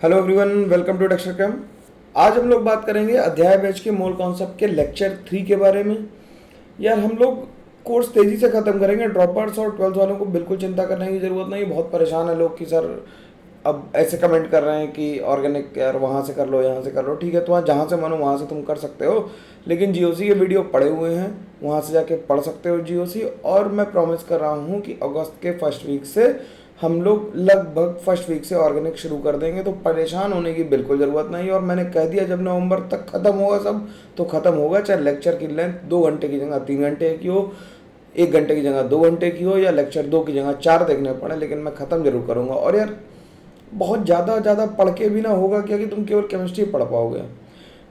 Hello everyone, welcome to texture cam. आज हम लोग बात करेंगे अध्याय बैच के मोल कॉन्सेप्ट के लेक्चर 3 के बारे में। यार हम लोग कोर्स तेज़ी से ख़त्म करेंगे। ड्रॉपर्स और 12th वालों को बिल्कुल चिंता करने की ज़रूरत नहीं। बहुत परेशान है लोग कि सर अब ऐसे कमेंट कर रहे हैं कि ऑर्गेनिक यार वहाँ से कर लो, यहाँ से कर लो। ठीक है, तो जहाँ से मानो वहाँ से तुम कर सकते हो, लेकिन जीओसी के वीडियो पड़े हुए हैं, वहाँ से जाके पढ़ सकते हो जीओसी। और मैं प्रॉमिस कर रहा हूँ कि अगस्त के फर्स्ट वीक से हम लोग लगभग फर्स्ट वीक से ऑर्गेनिक शुरू कर देंगे, तो परेशान होने की बिल्कुल ज़रूरत नहीं। और मैंने कह दिया जब नवंबर तक ख़त्म होगा सब तो ख़त्म होगा, चाहे लेक्चर की लेंथ 2 घंटे की जगह 3 घंटे की हो, 1 घंटे की जगह 2 घंटे की हो, या लेक्चर 2 की जगह 4 देखने पड़े, लेकिन मैं ख़त्म जरूर करूँगा। और यार बहुत ज़्यादा पढ़ के भी ना होगा क्या कि तुम केवल केमिस्ट्री पढ़ पाओगे।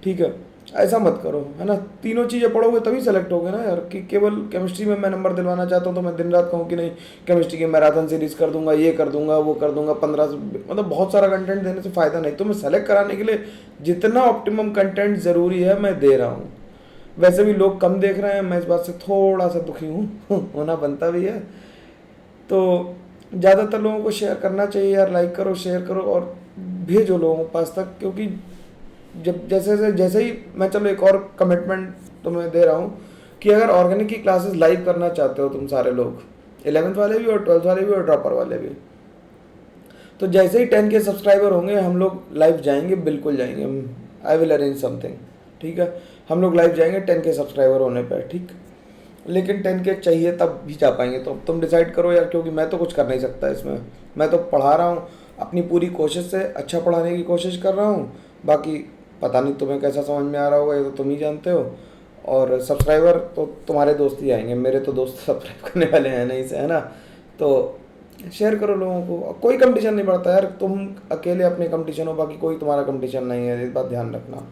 ठीक है, ऐसा मत करो, है ना। तीनों चीज़ें पढ़ोगे तभी सेलेक्ट होगे ना यार। कि केवल केमिस्ट्री में मैं नंबर दिलवाना चाहता हूँ तो मैं दिन रात कहूँ कि नहीं केमिस्ट्री की मैराथन सीरीज कर दूंगा, ये कर दूंगा, वो कर दूंगा, 15 मतलब बहुत सारा कंटेंट देने से फ़ायदा नहीं। तो मैं सेलेक्ट कराने के लिए जितना ऑप्टिमम कंटेंट ज़रूरी है मैं दे रहा हूँ। वैसे भी लोग कम देख रहे हैं, मैं इस बात से थोड़ा सा दुखी हूँ होना बनता भी है। तो ज़्यादातर लोगों को शेयर करना चाहिए यार। लाइक करो, शेयर करो और भेजो लोगों के पास तक, क्योंकि जब जैसे ही मैं, चलो एक और कमिटमेंट तो मैं दे रहा हूँ कि अगर ऑर्गेनिक की क्लासेस लाइव करना चाहते हो तुम सारे लोग, 11th वाले भी और 12th वाले भी और ड्रॉपर वाले भी, तो जैसे ही 10 के सब्सक्राइबर होंगे हम लोग लाइव जाएंगे, बिल्कुल जाएंगे। I will arrange something. ठीक है, हम लोग लाइव जाएंगे 10 के सब्सक्राइबर होने पर। ठीक, लेकिन 10 के चाहिए तब भी जा पाएंगे। तो अब तुम डिसाइड करो यार, क्योंकि मैं तो कुछ कर नहीं सकता इसमें। मैं तो पढ़ा रहा हूँ अपनी पूरी कोशिश से, अच्छा पढ़ाने की कोशिश कर रहा हूँ। बाकी पता नहीं तुम्हें कैसा समझ में आ रहा होगा, ये तो तुम ही जानते हो। और सब्सक्राइबर तो तुम्हारे दोस्त ही आएंगे, मेरे तो दोस्त सब्सक्राइब करने वाले हैं नहीं से, है ना। तो शेयर करो लोगों को। कोई कंपटीशन नहीं पड़ता यार, तुम अकेले अपने कंपटीशन हो, बाकी कोई तुम्हारा कंपटीशन नहीं है, इस बात ध्यान रखना।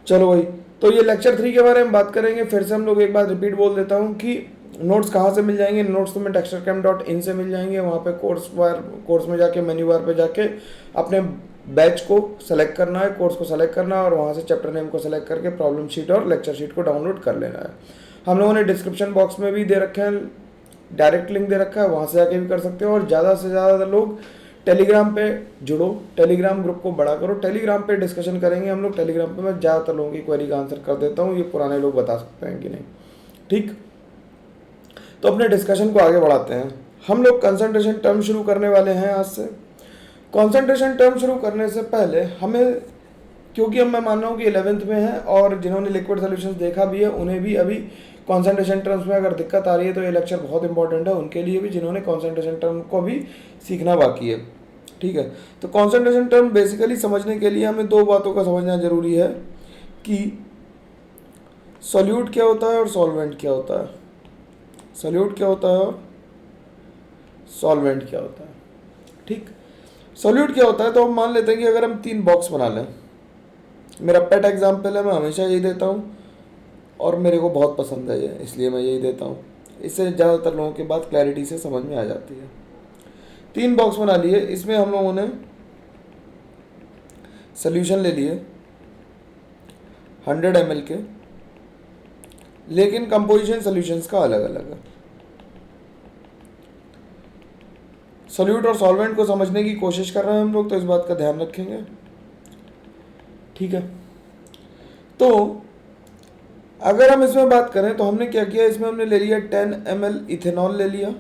चलो भाई, तो ये लेक्चर 3 के बारे में बात करेंगे। फिर से हम लोग एक बार रिपीट बोल देता हूँ कि नोट्स कहाँ से मिल जाएंगे। नोट्स तुम्हें texturecamp.in से मिल जाएंगे। वहाँ पे कोर्स में जाके मेन्यू बार पे जाके अपने बैच को सेलेक्ट करना है, कोर्स को सेलेक्ट करना है, और वहाँ से चैप्टर नेम को सेलेक्ट करके प्रॉब्लम शीट और लेक्चर शीट को डाउनलोड कर लेना है। हम लोगों ने डिस्क्रिप्शन बॉक्स में भी दे रखे हैं, डायरेक्ट लिंक दे रखा है, वहाँ से जाके भी कर सकते हो। और ज़्यादा से ज़्यादा लोग टेलीग्राम पे जुड़ो, टेलीग्राम ग्रुप को बड़ा करो। टेलीग्राम पे डिस्कशन करेंगे हम लोग। टेलीग्राम पे मैं ज़्यादातर लोगों की क्वेरी का आंसर कर देता हूँ, ये पुराने लोग बता सकते हैं कि नहीं। ठीक, तो अपने डिस्कशन को आगे बढ़ाते हैं। हम लोग कंसंट्रेशन टर्म शुरू करने वाले हैं आज से। कंसंट्रेशन टर्म शुरू करने से पहले हमें, क्योंकि अब मैं मान रहा हूँ कि 11th में है और जिन्होंने लिक्विड सोल्यूशंस देखा भी है उन्हें भी अभी कॉन्सेंट्रेशन टर्म्स में अगर दिक्कत आ रही है तो ये लेक्चर बहुत इंपॉर्टेंट है उनके लिए भी, जिन्होंने कॉन्सेंट्रेशन टर्म को भी सीखना बाकी है। ठीक है, तो कॉन्सेंट्रेशन टर्म बेसिकली समझने के लिए हमें दो बातों का समझना जरूरी है कि सॉल्यूट क्या होता है और सॉल्वेंट क्या होता है। सॉल्यूट क्या होता है और सॉल्वेंट क्या होता है। ठीक, सॉल्यूट क्या होता है तो हम मान लेते हैं कि अगर हम 3 बॉक्स बना लें, मेरा पेट एग्जाम्पल है, मैं हमेशा यही देता हूँ और मेरे को बहुत पसंद है ये, इसलिए मैं यही देता हूँ। इससे ज़्यादातर लोगों की बात क्लैरिटी से समझ में आ जाती है। 3 बॉक्स बना लिए, इसमें हम लोगों ने सोल्यूशन ले लिए 100 ml के, लेकिन कंपोजिशन सोल्यूशंस का अलग अलग है। सॉल्यूट और सॉल्वेंट को समझने की कोशिश कर रहे हैं हम लोग, तो इस बात का ध्यान रखेंगे। ठीक है, तो अगर हम इसमें बात करें तो हमने क्या किया, इसमें हमने ले लिया 10 ml इथेनॉल ले लिया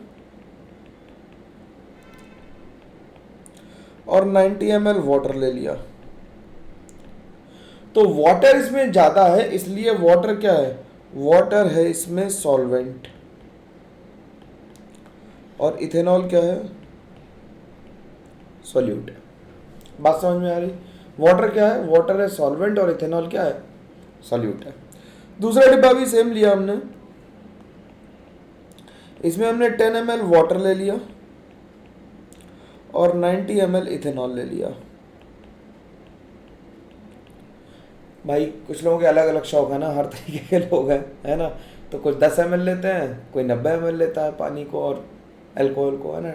और 90 ml वाटर ले लिया। तो वाटर इसमें ज़्यादा है, इसलिए वाटर क्या है, वाटर है इसमें सॉल्वेंट, और इथेनॉल क्या है, सॉल्यूट है। बात समझ में आ रही। वाटर क्या है, वाटर है सॉल्वेंट, और इथेनॉल क्या है, सॉल्यूट है। दूसरा डिब्बा भी सेम लिया हमने, इसमें हमने 10 ml वाटर ले लिया और 90 ml इथेनॉल ले लिया। भाई कुछ लोगों के अलग अलग शौक है ना, हर तरीके के लोग हैं, है ना। तो कुछ 10 ml लेते हैं, कोई 90 ml लेता है पानी को और अल्कोहल को, है ना।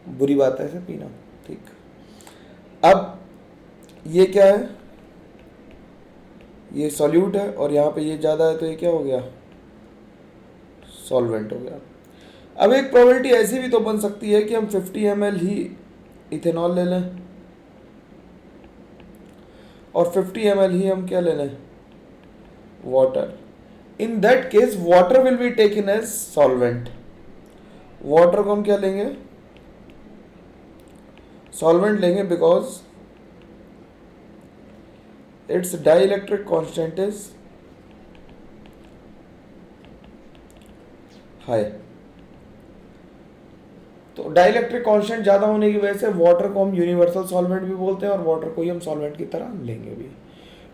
बुरी बात है इसे पीना। ठीक, अब ये क्या है, ये सॉल्यूट है और यहाँ पे ये ज़्यादा है तो ये क्या हो गया, सॉल्वेंट हो गया। अब एक प्रोबेबिलिटी ऐसी भी तो बन सकती है कि हम 50 ml ही इथेनॉल ले लें और 50 ml ही हम क्या ले लें, water. In that case water will be taken as solvent. Water को हम क्या लेंगे, सॉल्वेंट लेंगे, because its dielectric constant is high. तो डाइलेक्ट्रिक कांस्टेंट ज़्यादा होने की वजह से वाटर को हम यूनिवर्सल सॉल्वेंट भी बोलते हैं और वाटर को ही हम सॉल्वेंट की तरह लेंगे भी।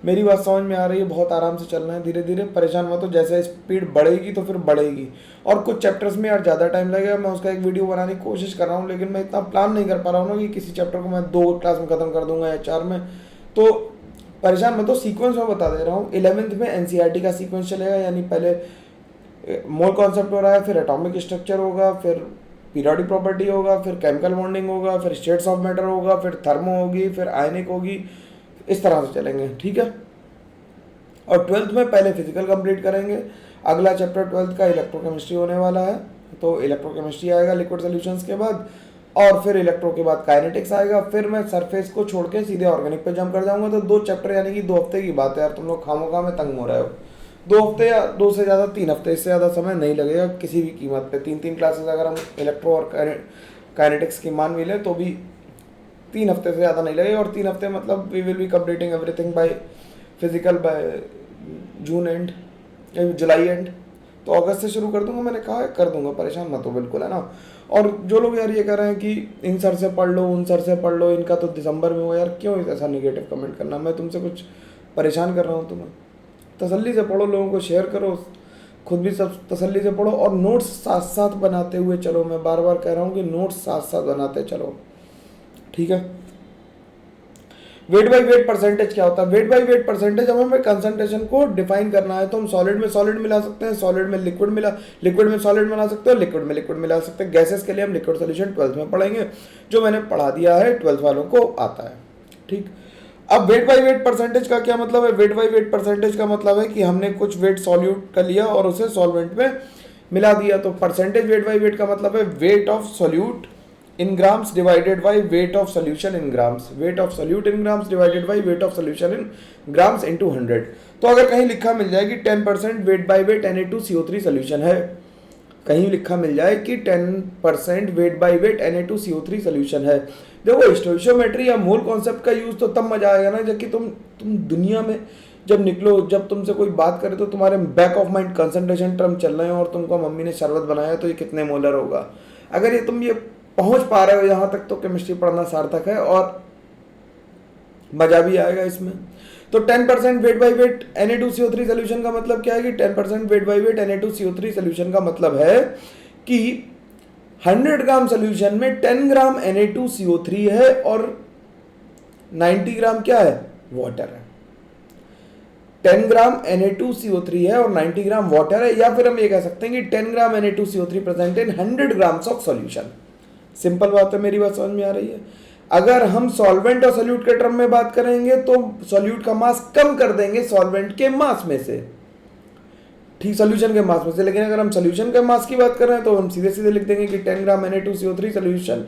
मेरी बात समझ में आ रही है? बहुत आराम से चलना है, धीरे धीरे, परेशान मत हो। जैसे स्पीड बढ़ेगी तो फिर बढ़ेगी। और कुछ चैप्टर्स में यार ज़्यादा टाइम लगेगा, मैं उसका एक वीडियो बनाने की कोशिश कर रहा हूँ, लेकिन मैं इतना प्लान नहीं कर पा रहा हूँ ना कि किसी चैप्टर को मैं 2 क्लास में ख़त्म कर दूंगा या 4 में। तो परेशान मत हो, सीक्वेंस में बता दे रहा हूँ। 11th में एनसीईआरटी का सीक्वेंस चलेगा, यानी पहले मोल कॉन्सेप्ट हो रहा है, फिर एटॉमिक स्ट्रक्चर होगा, फिर पीरियोडिक प्रॉपर्टी होगा, फिर केमिकल बॉन्डिंग होगा, फिर स्टेट्स ऑफ मैटर होगा, फिर थर्मो होगी, फिर आयनिक होगी। इस तरह से चलेंगे, ठीक है। और 12th में पहले फिजिकल कंप्लीट करेंगे। अगला चैप्टर 12th का इलेक्ट्रोकेमिस्ट्री होने वाला है, तो इलेक्ट्रोकेमिस्ट्री आएगा लिक्विड सॉल्यूशंस के बाद, और फिर इलेक्ट्रो के बाद काइनेटिक्स आएगा। फिर मैं सरफेस को छोड़ के सीधे ऑर्गेनिक पे जंप कर जाऊंगा। तो 2 चैप्टर यानी कि 2 हफ्ते की बात है यार, तुम लोग खामोखा में तंग हो रहे हो। 2 हफ्ते या 2 से ज़्यादा 3 हफ्ते, इससे ज़्यादा समय नहीं लगेगा किसी भी कीमत पे। 3 क्लासेस अगर हम इलेक्ट्रो और काइनेटिक्स की मान भी लें तो भी 3 हफ्ते से ज़्यादा नहीं लगेगा। और 3 हफ्ते मतलब we will be completing everything by physical by June end, July end. तो अगस्त से शुरू कर दूंगा, मैंने कहा है कर दूंगा, परेशान मत हो बिल्कुल, है ना। और जो लोग यार ये कह रहे हैं कि इन सर से पढ़ लो, उन सर से पढ़ लो, इनका तो दिसंबर में हुआ, यार क्यों ऐसा निगेटिव कमेंट करना। मैं तुमसे कुछ परेशान कर रहा हूँ तुम्हें? तसल्ली से पढ़ो, लोगों को शेयर करो, खुद भी सब तसल्ली से पढ़ो, और नोट्स साथ साथ बनाते हुए चलो। मैं बार बार कह रहा हूँ कि नोट्स साथ साथ बनाते चलो, ठीक है। वेट बाई वेट परसेंटेज क्या होता है? वेट बाई वेट परसेंटेज, अब हमें कंसंट्रेशन को डिफाइन करना है, तो हम सॉलिड में सॉलिड मिला सकते हैं, सॉलिड में लिक्विड में सॉलिड मिला सकते हैं, लिक्विड में लिक्विड मिला सकते हैं। गैसेस के लिए हम लिक्विड सोल्यूशन 12th में पढ़ेंगे, जो मैंने पढ़ा दिया है, 12th वालों को आता है, ठीक। अब वेट बाई वेट परसेंटेज का क्या मतलब है? वेट बाई वेट परसेंटेज का मतलब है कि हमने कुछ वेट सॉल्यूट कर लिया और उसे सॉल्वेंट में मिला दिया। तो परसेंटेज वेट बाई वेट का मतलब है weight of solute in grams divided by weight of solution in grams, weight of solute in grams divided by weight of solution in grams into 100। तो अगर कहीं लिखा मिल जाए कि 10% weight by wait Na2CO3 solution है, कहीं लिखा मिल जाए कि 10% weight by wait Na2CO3 solution है, देखो स्टोइचियोमेट्री या मोल कॉन्सेप्ट का यूज तो तब मजा आएगा ना जबकि तुम दुनिया में जब निकलो, जब तुमसे कोई बात करे तो तुम्हारे back of mind concentration term चल रहे हैं और तुमको मम्मी ने शरबत बनाया तो ये कितने मोलर होगा। अगर ये तुम ये पहुंच पा रहे हो यहाँ तक तो केमिस्ट्री पढ़ना सार्थक है और मजा भी आएगा इसमें। तो 10% weight by wait Na2CO3 solution का मतलब क्या है कि 10% weight by wait Na2CO3 solution का मतलब है कि 100 ग्राम सोल्यूशन में 10 ग्राम Na2CO3 है और 90 ग्राम क्या है? वाटर है। 10 ग्राम Na2CO3 है और 90 ग्राम वाटर है, या फिर हम ये कह सकते हैं कि 10 ग्राम Na2CO3 present in 100 grams of solution. Simple बात है, मेरी बात समझ में आ रही है? अगर हम सॉल्वेंट और सोल्यूट के टर्म में बात करेंगे तो सोल्यूट का मास कम कर देंगे सॉल्वेंट के मास में से, ठीक, सोल्यूशन के मास में से। लेकिन अगर हम सोल्यूशन के मास की बात कर रहे हैं तो हम सीधे सीधे लिख देंगे कि 10 ग्राम Na2CO3 सोल्यूशन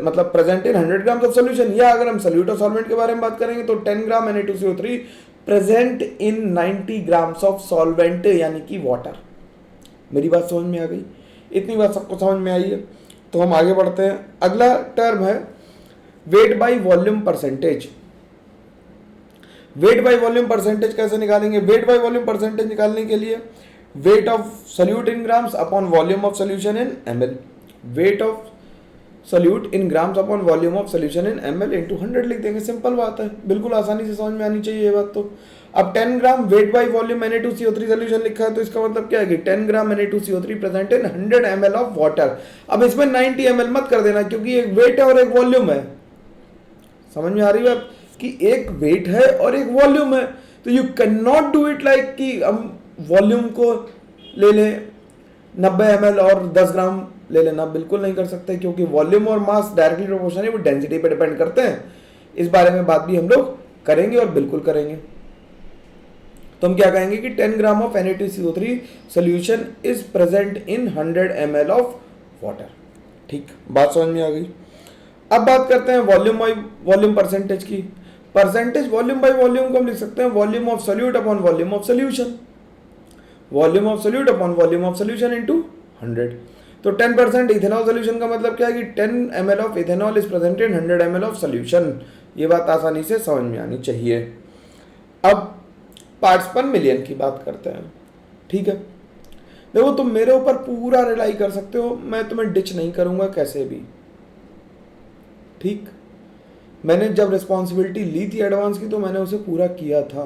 मतलब present in 100 gram of solution. या अगर हम सोल्यूट और सॉल्वेंट के बारे में बात करेंगे तो 10 ग्राम Na2CO3 present in 90 grams of solvent यानी कि वाटर। मेरी बात समझ में आ गई? इतनी बात सबको समझ में आई है? तो हम आगे बढ़ते हैं। अगला टर्म है weight by volume percentage. Weight by volume percentage कैसे निकालेंगे? वेट बाई वॉल्यूम परसेंटेज निकालने के लिए weight of solute in grams upon volume of solution in ml, weight of solute in grams upon volume of solution in ml into 100 लिख देंगे। Simple बात है, बिल्कुल आसानी से समझ में आनी चाहिए ये बात। तो अब 10 gram weight by volume Na2CO3 solution लिखा है तो इसका मतलब क्या है कि 10 ग्राम Na2CO3 present in 100 ml of water. अब इसमें 90 ml मत कर देना क्योंकि एक वेट है और एक वॉल्यूम है। समझ में आ रही है कि एक वेट है और एक वॉल्यूम है, तो you can not do it like कि हम वॉल्यूम को ले लें 90 ml और 10 ग्राम ले लेना, बिल्कुल नहीं कर सकते क्योंकि वॉल्यूम और मास डायरेक्टली प्रोपोर्शनल है, वो डेंसिटी पे डिपेंड करते हैं। इस बारे में बात भी हम लोग करेंगे और बिल्कुल करेंगे। तो हम क्या कहेंगे कि 10 gram of Na2CO3 solution is present in 100 ml of water. ठीक, बात समझ में आ गई? अब बात करते हैं वॉल्यूम परसेंटेज की। परसेंटेज वॉल्यूम बाय वॉल्यूम को हम लिख सकते हैं volume of solute upon volume of solution, volume of solute upon volume of solution into 100। तो 10% इथेनॉल सोल्यूशन का मतलब क्या है कि 10 ml of ethanol is present in 100 ml of solution. ये बात आसानी से समझ में आनी चाहिए। अब पार्ट्स पर मिलियन की बात करते हैं, ठीक है। देखो तुम मेरे ऊपर पूरा रिलाई कर सकते हो, मैं तुम्हें डिच नहीं करूंगा कैसे भी, ठीक। मैंने जब रिस्पॉन्सिबिलिटी ली थी एडवांस की तो मैंने उसे पूरा किया था।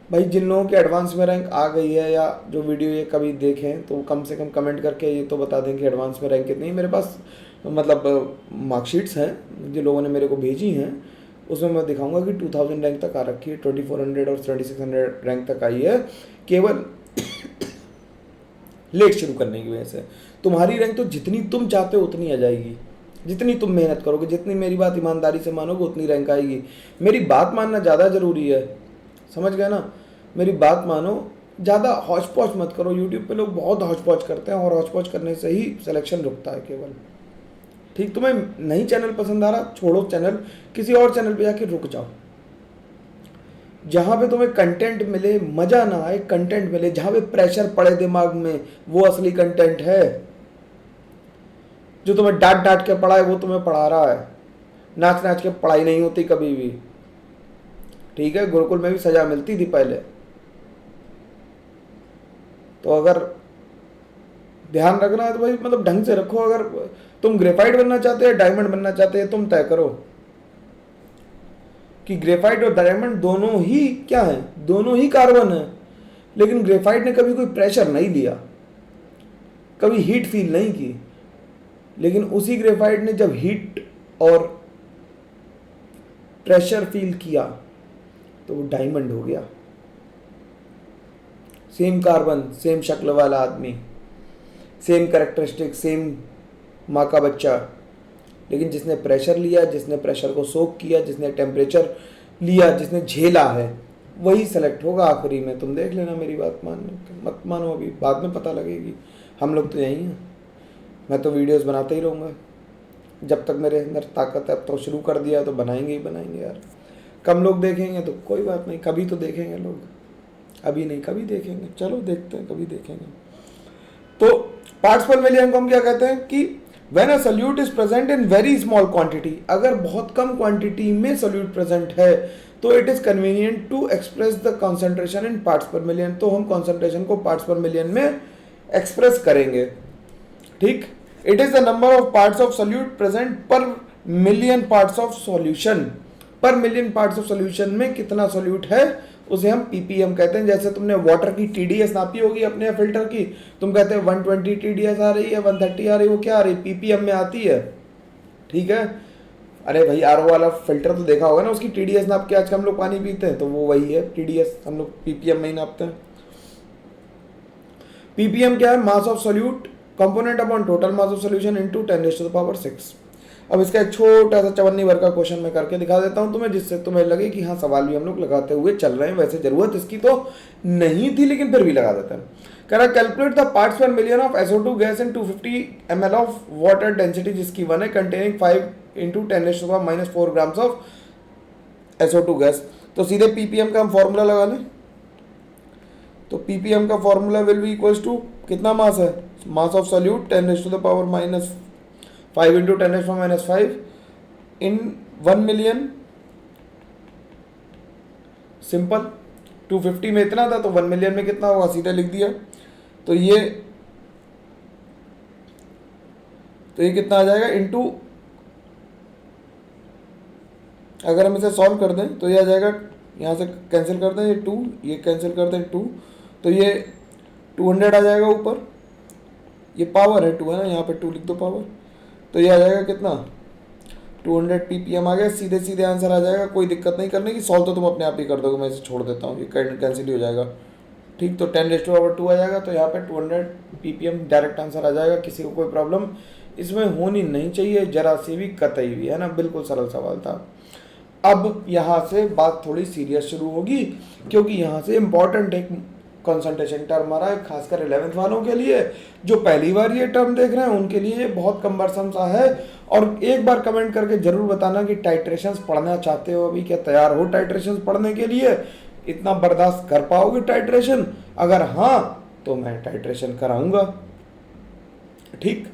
भाई जिन लोगों के एडवांस में रैंक आ गई है या जो वीडियो ये कभी देखें तो कम से कम कमेंट करके ये तो बता दें कि एडवांस में रैंक कितनी है। मेरे पास मतलब मार्कशीट्स हैं जो लोगों ने मेरे को भेजी हैं, उसमें मैं दिखाऊंगा कि 2000 रैंक तक आ रखी है, 2400 और 3600 रैंक तक आई है केवल लेट शुरू करने की वजह से। तुम्हारी रैंक तो जितनी तुम चाहते हो उतनी आ जाएगी, जितनी तुम मेहनत करोगे, जितनी मेरी बात ईमानदारी से मानोगे उतनी रैंक आएगी। मेरी बात मानना ज़्यादा ज़रूरी है, समझ गए ना। मेरी बात मानो, ज़्यादा हौच पौच मत करो। यूट्यूब पे लोग बहुत हौच पौच करते हैं और हौच पौच करने से ही सिलेक्शन रुकता है केवल, ठीक। तुम्हें नहीं चैनल पसंद आ रहा, छोड़ो चैनल, किसी और चैनल पे जाके रुक जाओ जहाँ पे तुम्हें कंटेंट मिले, मज़ा ना आए कंटेंट मिले, जहाँ पे प्रेशर पड़े दिमाग में, वो असली कंटेंट है। जो तुम्हें डांट डांट के पढ़ा है वो तुम्हें पढ़ा रहा है, नाच नाच के पढ़ाई नहीं होती कभी भी, ठीक है। गुरुकुल में भी सजा मिलती थी पहले। तो अगर ध्यान रखना है तो भाई मतलब ढंग से रखो। अगर तुम ग्रेफाइट बनना चाहते हो, डायमंड बनना चाहते हो, तुम तय करो कि ग्रेफाइट और डायमंड दोनों ही क्या है, दोनों ही कार्बन है। लेकिन ग्रेफाइट ने कभी कोई प्रेशर नहीं लिया, कभी हीट फील नहीं की। लेकिन उसी ग्रेफाइट ने जब हीट और प्रेशर फील किया तो वो डायमंड हो गया। सेम कार्बन, सेम शक्ल वाला आदमी, सेम कैरेक्टरिस्टिक, सेम माँ का बच्चा, लेकिन जिसने प्रेशर लिया, जिसने प्रेशर को सोक किया, जिसने टेम्परेचर लिया, जिसने झेला है, वही सेलेक्ट होगा आखिरी में। तुम देख लेना, मेरी बात मत मानो, अभी बाद में पता लगेगी। हम लोग तो यहीं हैं, मैं तो वीडियोस बनाते ही रहूँगा जब तक मेरे अंदर ताकत है। अब तो शुरू कर दिया तो बनाएंगे ही बनाएंगे यार। कम लोग देखेंगे तो कोई बात नहीं, कभी तो देखेंगे लोग, अभी नहीं कभी देखेंगे। चलो देखते हैं, कभी देखेंगे। तो पार्ट्स पर मिलियन को हम क्या कहते हैं कि when a solute is present in very small quantity, अगर बहुत कम क्वांटिटी में सोल्यूट प्रेजेंट है तो it is convenient to express the concentration in parts per million. तो हम कॉन्सेंट्रेशन को पार्ट्स पर मिलियन में एक्सप्रेस करेंगे, ठीक। It is the number of parts of solute present पर मिलियन पार्ट्स ऑफ सॉल्यूशन। पर मिलियन पार्ट्स ऑफ सॉल्यूशन में कितना सोल्यूट है उसे हम पीपीएम कहते हैं। जैसे तुमने वाटर की टीडीएस नापी होगी अपने फिल्टर की, तुम कहते हैं 120 टीडीएस आ रही है, 130 आ रही है, वो क्या आ रही है, पीपीएम में आती है, ठीक है। अरे भाई आरओ वाला फिल्टर तो देखा होगा ना, उसकी टीडीएस नाप के आज का हम लोग पानी पीते हैं, तो वो वही है टीडीएस, हम लोग पीपीएम में ही नापते हैं। पीपीएम क्या है, mass of solute component upon total mass of solution into 10⁻⁶। अब इसका एक छोटा सा चवन्नी भर का क्वेश्चन मैं करके दिखा देता हूं तुम्हें, जिससे तुम्हें लगे कि हाँ सवाल भी हम लोग लगाते हुए चल रहे हैं। वैसे जरूरत इसकी तो नहीं थी लेकिन फिर भी लगा देते हैं। कह रहा calculate the parts per million of SO2 gas in 250 ml of water density जिसकी 1 है, containing 5 × 10⁻⁴ grams of SO2 gas. तो सीधे पीपीएम का हम फॉर्मूला लगा लें। तो पीपीएम का formula will be equals to कितना मास है, mass of solute 10⁻⁻⁵ 5 × 10⁻⁵ in 1 million. Simple, 250 में इतना था तो 1 मिलियन में कितना होगा, सीधे लिख दिया। तो ये कितना आ जाएगा इनटू, अगर हम इसे सॉल्व कर दें तो ये आ जाएगा, यहाँ से कैंसिल कर दें, ये 2, ये कैंसिल कर दें 2, तो ये 200 आ जाएगा ऊपर। ये पावर है 2 है ना, यहाँ पे 2 लिख दो पावर, तो ये आ जाएगा कितना 200 ppm आ गया। सीधे सीधे आंसर आ जाएगा, कोई दिक्कत नहीं करने की। सॉल्व तो तुम अपने आप ही कर दोगे, मैं इसे छोड़ देता हूँ, ये कैंसिल ही हो जाएगा, ठीक। तो 10⁻² आ जाएगा, तो यहाँ पे 200 ppm डायरेक्ट आंसर आ जाएगा। किसी को कोई प्रॉब्लम इसमें होनी नहीं चाहिए जरा सी भी, कतई भी, है ना। बिल्कुल सरल सवाल था। अब यहाँ से बात थोड़ी सीरियस शुरू होगी, क्योंकि यहाँ से इम्पॉर्टेंट एक कॉन्सेंट्रेशन टर्म आ रहा है, खासकर 11th वालों के लिए। जो पहली बार ये टर्म देख रहे हैं उनके लिए ये बहुत कम्बरसम सा है। और एक बार कमेंट करके जरूर बताना कि टाइट्रेशंस पढ़ना चाहते हो अभी, क्या तैयार हो टाइट्रेशंस पढ़ने के लिए, इतना बर्दाश्त कर पाओगे टाइट्रेशन? अगर हाँ तो मैं टाइट्रेशन कराऊंगा। ठीक,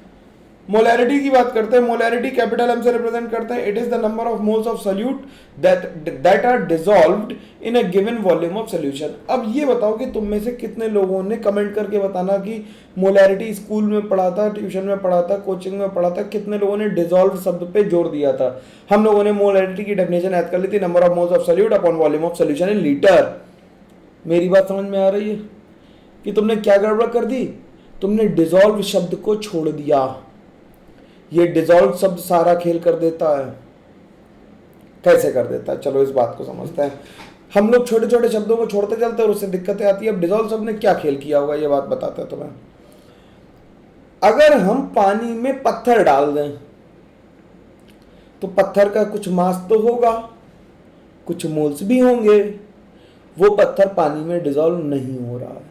मोलैरिटी की बात करते हैं। मोलैरिटी कैपिटल एम से रिप्रेजेंट करते हैं। It is the number of moles of solute that are dissolved in a given volume of solution. अब ये बताओ कि तुम में से कितने लोगों ने कमेंट करके बताना कि मोलैरिटी स्कूल में पढ़ा था, ट्यूशन में पढ़ा था, कोचिंग में पढ़ा था, कितने लोगों ने डिसॉल्व शब्द पे जोर दिया था? हम लोगों ने मोलैरिटी की डेफिनेशन याद कर ली थी, number of moles of solute upon volume of solution in litre. मेरी बात समझ में आ रही है कि तुमने क्या गड़बड़ कर दी? तुमने डिसॉल्व शब्द को छोड़ दिया। ये डिसॉल्व शब्द सारा खेल कर देता है। कैसे कर देता है, चलो इस बात को समझते हैं। हम लोग छोटे छोटे शब्दों को छोड़ते चलते हैं और उससे दिक्कतें आती है। अब डिसॉल्व शब्द ने क्या खेल किया होगा ये बात बताते हैं तुम्हें। अगर हम पानी में पत्थर डाल दें तो पत्थर का कुछ मास तो होगा, कुछ मोल्स भी होंगे। वो पत्थर पानी में डिसॉल्व नहीं हो रहा है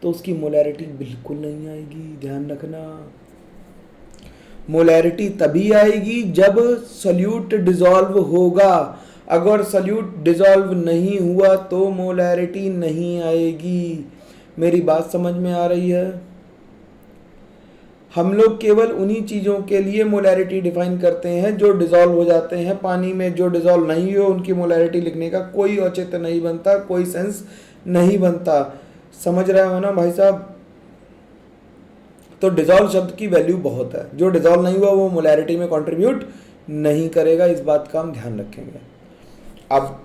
तो उसकी मोलैरिटी बिल्कुल नहीं आएगी, ध्यान रखना। मोलैरिटी तभी आएगी जब सॉल्यूट डिसॉल्व होगा। अगर सॉल्यूट डिसॉल्व नहीं हुआ तो मोलैरिटी नहीं आएगी। मेरी बात समझ में आ रही है? हम लोग केवल उन्हीं चीज़ों के लिए मोलैरिटी डिफाइन करते हैं जो डिसॉल्व हो जाते हैं पानी में। जो डिसॉल्व नहीं हो उनकी मोलैरिटी लिखने का कोई औचित्य नहीं बनता, कोई सेंस नहीं बनता। समझ रहे हो ना भाई साहब? तो डिसॉल्व शब्द की वैल्यू बहुत है। जो डिसॉल्व नहीं हुआ वो मोलैरिटी में कंट्रीब्यूट नहीं करेगा, इस बात का हम ध्यान रखेंगे। अब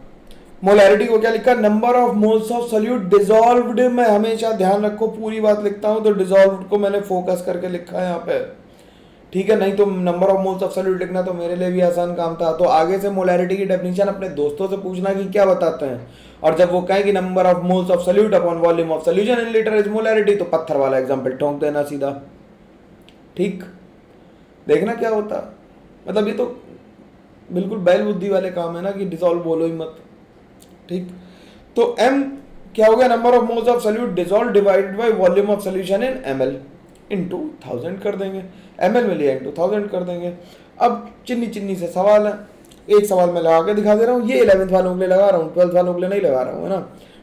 मोलैरिटी को क्या लिखा? Number of moles of solute dissolved. मैं हमेशा ध्यान रखो पूरी बात लिखता हूं तो डिसॉल्व्ड को मैंने फोकस करके लिखा है यहाँ पे, ठीक है? नहीं तो number of moles of solute लिखना तो मेरे लिए भी आसान काम था। तो आगे से मोलैरिटी की डेफिनेशन अपने दोस्तों से पूछना कि क्या बताते हैं, और जब वो कहें कि number of moles of solute upon volume of solution in litre is molarity, तो पत्थर वाला एग्जांपल ठोंक देना सीधा। ठीक, देखना क्या होता। मतलब ये तो बिल्कुल बैल बुद्धि वाले काम है ना कि डिसॉल्व बोलो ही मत। ठीक, तो m क्या हो गया? Number of moles of solute dissolve divided by volume of solution in ml into 1000 कर देंगे। ml में लिया इनटू 1000 कर देंगे। अब चिन्नी चिन्नी से सवाल है, एक सवाल मैं लगा के दिखा दे रहा हूँ। ये 11th वालों के लिए लगा रहा हूँ, 12th वालों के लिए नहीं लगा रहा हूँ, है ना?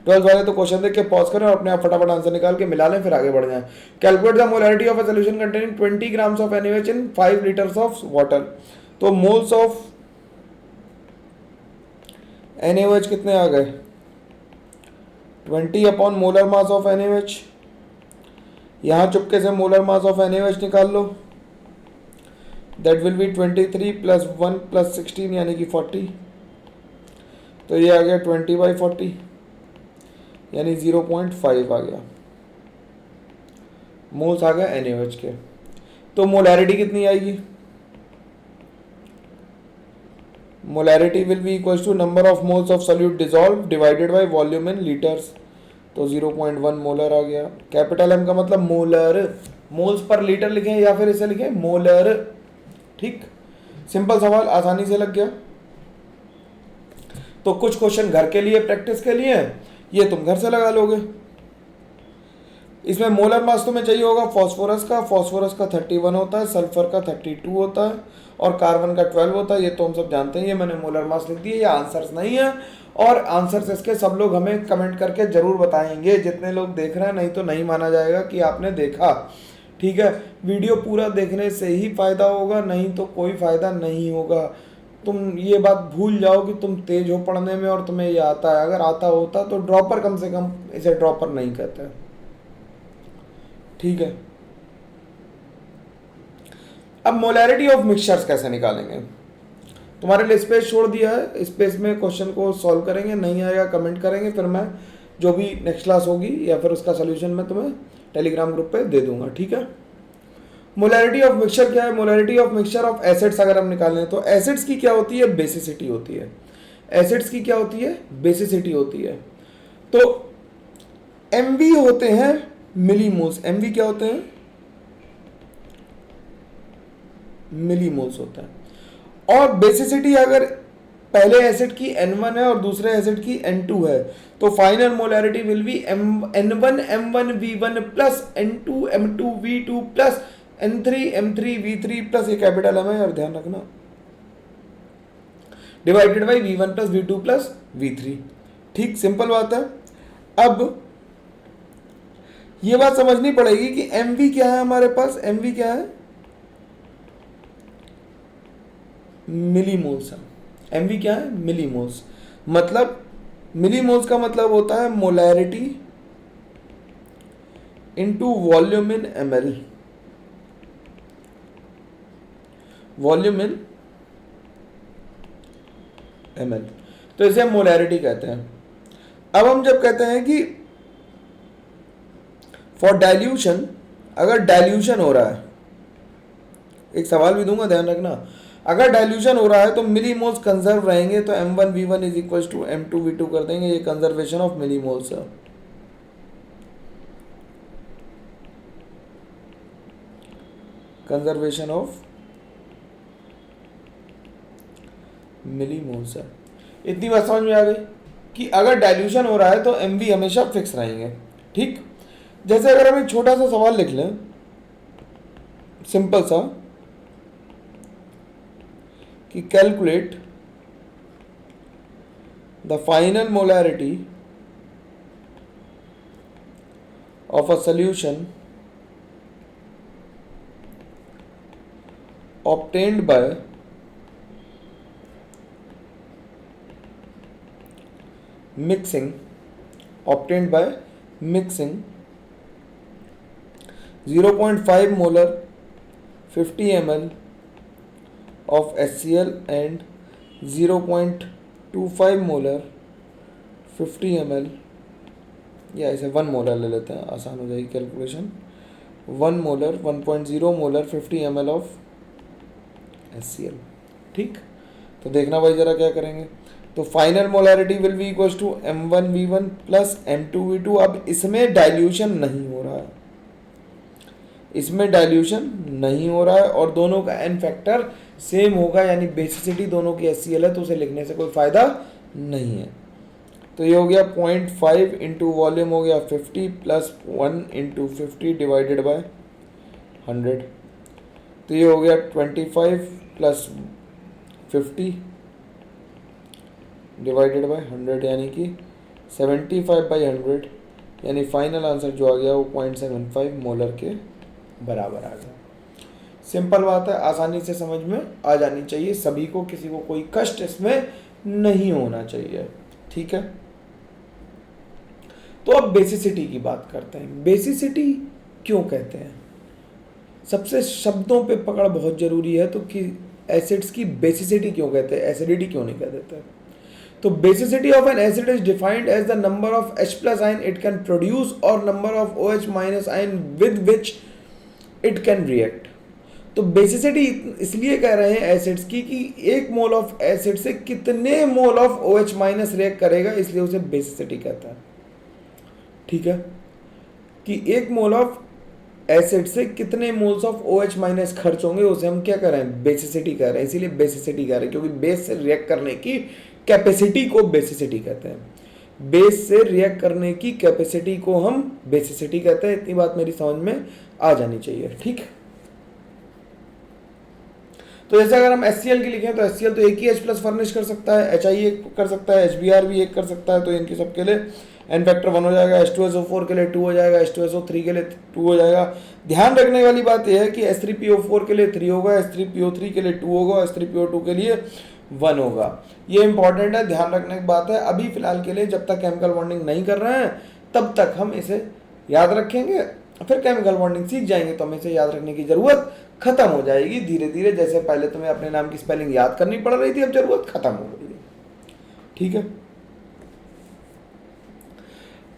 12th वाले तो क्वेश्चन देख के पॉज करें और अपने आप फटाफट आंसर निकाल के मिला लें, फिर आगे बढ़ जाएं। Calculate the molarity of a solution containing 20 grams of NaOH in 5 liters of water. तो मोल्स ऑफ NaOH कितने आ गए? 20 upon molar mass of NaOH। यहाँ चुपके से मोलर मास ऑफ NaOH निकाल लो। That will be 23 plus 1 plus 16 यानी कि 40। तो ये आ गया 20/40 यानी 0.5 आ गया। मोल्स आ गया NaOH के। तो मोलैरिटी कितनी आएगी? Molarity will be equals to number of moles of solute dissolve divided by volume in litres. तो 0.1 मोलर आ गया। कैपिटल M का मतलब मोलर। मोल्स पर लीटर लिखें या फिर इसे लिखें मोलर। ठीक, सिंपल सवाल, आसानी से लग गया। तो कुछ क्वेश्चन घर के लिए, प्रैक्टिस के लिए, ये तुम घर से लगा लोगे। इसमें मोलर मास तुम्हें चाहिए होगा फॉस्फोरस का 31 होता है, सल्फर का 32 होता है और कार्बन का 12 होता है। ये तो हम सब जानते हैं। ये मैंने मोलर मास लिख दिया, ये आंसर्स नहीं है। और आंसर्स इसके सब लोग हमें कमेंट करके जरूर बताएंगे, जितने लोग देख रहे हैं, नहीं तो नहीं माना जाएगा कि आपने देखा। ठीक है, वीडियो पूरा देखने से ही फायदा होगा, नहीं तो कोई फायदा नहीं होगा। तुम ये बात भूल जाओ कि तुम तेज हो पढ़ने में और तुम्हें ये आता है। अगर आता होता तो ड्रॉपर, कम से कम इसे ड्रॉपर नहीं कहते। ठीक है, अब मोलैरिटी ऑफ मिक्सचर्स कैसे निकालेंगे? तुम्हारे लिए स्पेस छोड़ दिया है, स्पेस में क्वेश्चन को सॉल्व करेंगे। नहीं आएगा कमेंट करेंगे, फिर मैं जो भी नेक्स्ट क्लास होगी या फिर उसका सोल्यूशन मैं तुम्हें टेलीग्राम ग्रुप पे दे दूंगा। ठीक है, मोलैरिटी ऑफ मिक्सचर क्या है? Molarity of mixture of acids अगर हम निकालें तो एसिड्स की क्या होती है? बेसिसिटी होती है। एसिड्स की क्या होती है? बेसिसिटी होती है। तो MV होते हैं मिलीमोल्स। MV क्या होते हैं? मिलीमोल्स होता है। और बेसिसिटी अगर पहले एसिड की N1 है और दूसरे एसिड की N2 है, तो final molarity will B N1 M1V1 plus N2 M2V2 plus N3 M3V3 plus ये कैपिटल M है यार, ध्यान रखना, divided by V1 plus V2 plus V3। ठीक, सिंपल बात है। अब ये बात समझनी पड़ेगी कि MV क्या है हमारे पास, MV क्या है, मिलीमोल्स है। MV क्या है, मिलीमोल्स। मतलब मिलीमोल्स का मतलब होता है molarity into volume in ml, volume in ml, तो इसे हम मोलैरिटी कहते हैं। अब हम जब कहते हैं कि फॉर डाइल्यूशन, अगर डाइल्यूशन हो रहा है, एक सवाल भी दूंगा ध्यान रखना, अगर डाइल्यूशन हो रहा है तो मिलीमोल्स कंजर्व रहेंगे, तो M1V1 is equal to M2V2 कर देंगे, ये कंजर्वेशन ऑफ मिलीमोल्स है। कंजर्वेशन ऑफ मिलीमोल्स है। इतनी बात समझ में आ गई कि अगर डाइल्यूशन हो रहा है तो MV हमेशा फिक्स रहेंगे। ठीक, जैसे अगर हम एक छोटा सा सवाल लिख लें, सिंपल सा, कि calculate the final molarity of a solution obtained by mixing 0.5 molar 50 ml of HCl and 0.25 molar 50 ml, या इसे 1 मोलर ले लेते हैं, आसान हो जाएगी calculation, 1 molar 1.0 molar 50 ml of HCl। ठीक, तो देखना भाई जरा क्या करेंगे, तो final molarity will be equal to M1V1 plus M2V2। अब इसमें डाइल्यूशन नहीं हो रहा है, इसमें डाइल्यूशन नहीं हो रहा है और दोनों का N फैक्टर सेम होगा, यानी बेसिसिटी दोनों की HCl है, तो उसे लिखने से कोई फायदा नहीं है। तो ये हो गया 0.5 इंटू वॉल्यूम हो गया 50 प्लस 1 इंटू 50 डिवाइडेड बाय 100, तो ये हो गया 25 प्लस 50 डिवाइडेड बाय 100, यानी कि 75/100, यानी फाइनल आंसर जो आ गया वो 0.75 मोलर के बराबर आ गया। सिंपल बात है, आसानी से समझ में आ जानी चाहिए सभी को, किसी को कोई कष्ट इसमें नहीं होना चाहिए। ठीक है, तो अब बेसिसिटी की बात करते हैं। बेसिसिटी क्यों कहते हैं, सबसे शब्दों पे पकड़ बहुत जरूरी है, तो कि एसिड्स की बेसिसिटी क्यों कहते हैं, एसिडिटी क्यों नहीं कह देते। तो basicity of an acid is defined as the number of H+ ion it can produce और number of OH- ion with which it can react. तो बेसिसिटी इसलिए कह रहे हैं एसिड्स की कि एक मोल ऑफ एसिड से कितने मोल ऑफ OH- रिएक्ट करेगा, इसलिए उसे बेसिसिटी कहता है। ठीक है, कि एक मोल ऑफ एसिड से कितने मोल्स ऑफ OH- खर्च होंगे, उसे हम क्या कर रहे हैं, बेसिसिटी कह रहे हैं। इसीलिए बेसिसिटी कह रहे हैं, क्योंकि बेस से रिएक्ट करने की कैपेसिटी को बेसिसिटी कहते हैं। बेस से रिएक्ट करने की कैपेसिटी को हम बेसिसिटी कहते हैं। इतनी बात मेरी समझ में आ जानी चाहिए। ठीक, तो जैसे अगर हम HCl की लिखें तो HCl तो एक ही H+ फर्निश कर सकता है, HI एक कर सकता है, HBr भी एक कर सकता है, तो इनके सबके लिए N फैक्टर 1 हो जाएगा, H2SO4 के लिए 2 हो जाएगा, H2SO3 के लिए 2 हो जाएगा। ध्यान रखने वाली बात यह है कि H3PO4 के लिए 3 होगा, H3PO3 के लिए 2 होगा, H3PO2 के लिए 1 होगा। ये इंपॉर्टेंट है, ध्यान रखने की बात है। अभी फिलहाल के लिए जब तक केमिकल बॉन्डिंग नहीं कर रहे हैं तब तक हम इसे याद रखेंगे, फिर केमिकल बॉन्डिंग सीख जाएंगे तो हमें इसे याद रखने की जरूरत खत्म हो जाएगी धीरे धीरे। जैसे पहले तुम्हें अपने नाम की स्पेलिंग याद करनी पड़ रही थी, अब जरूरत खत्म हो गई है। ठीक है,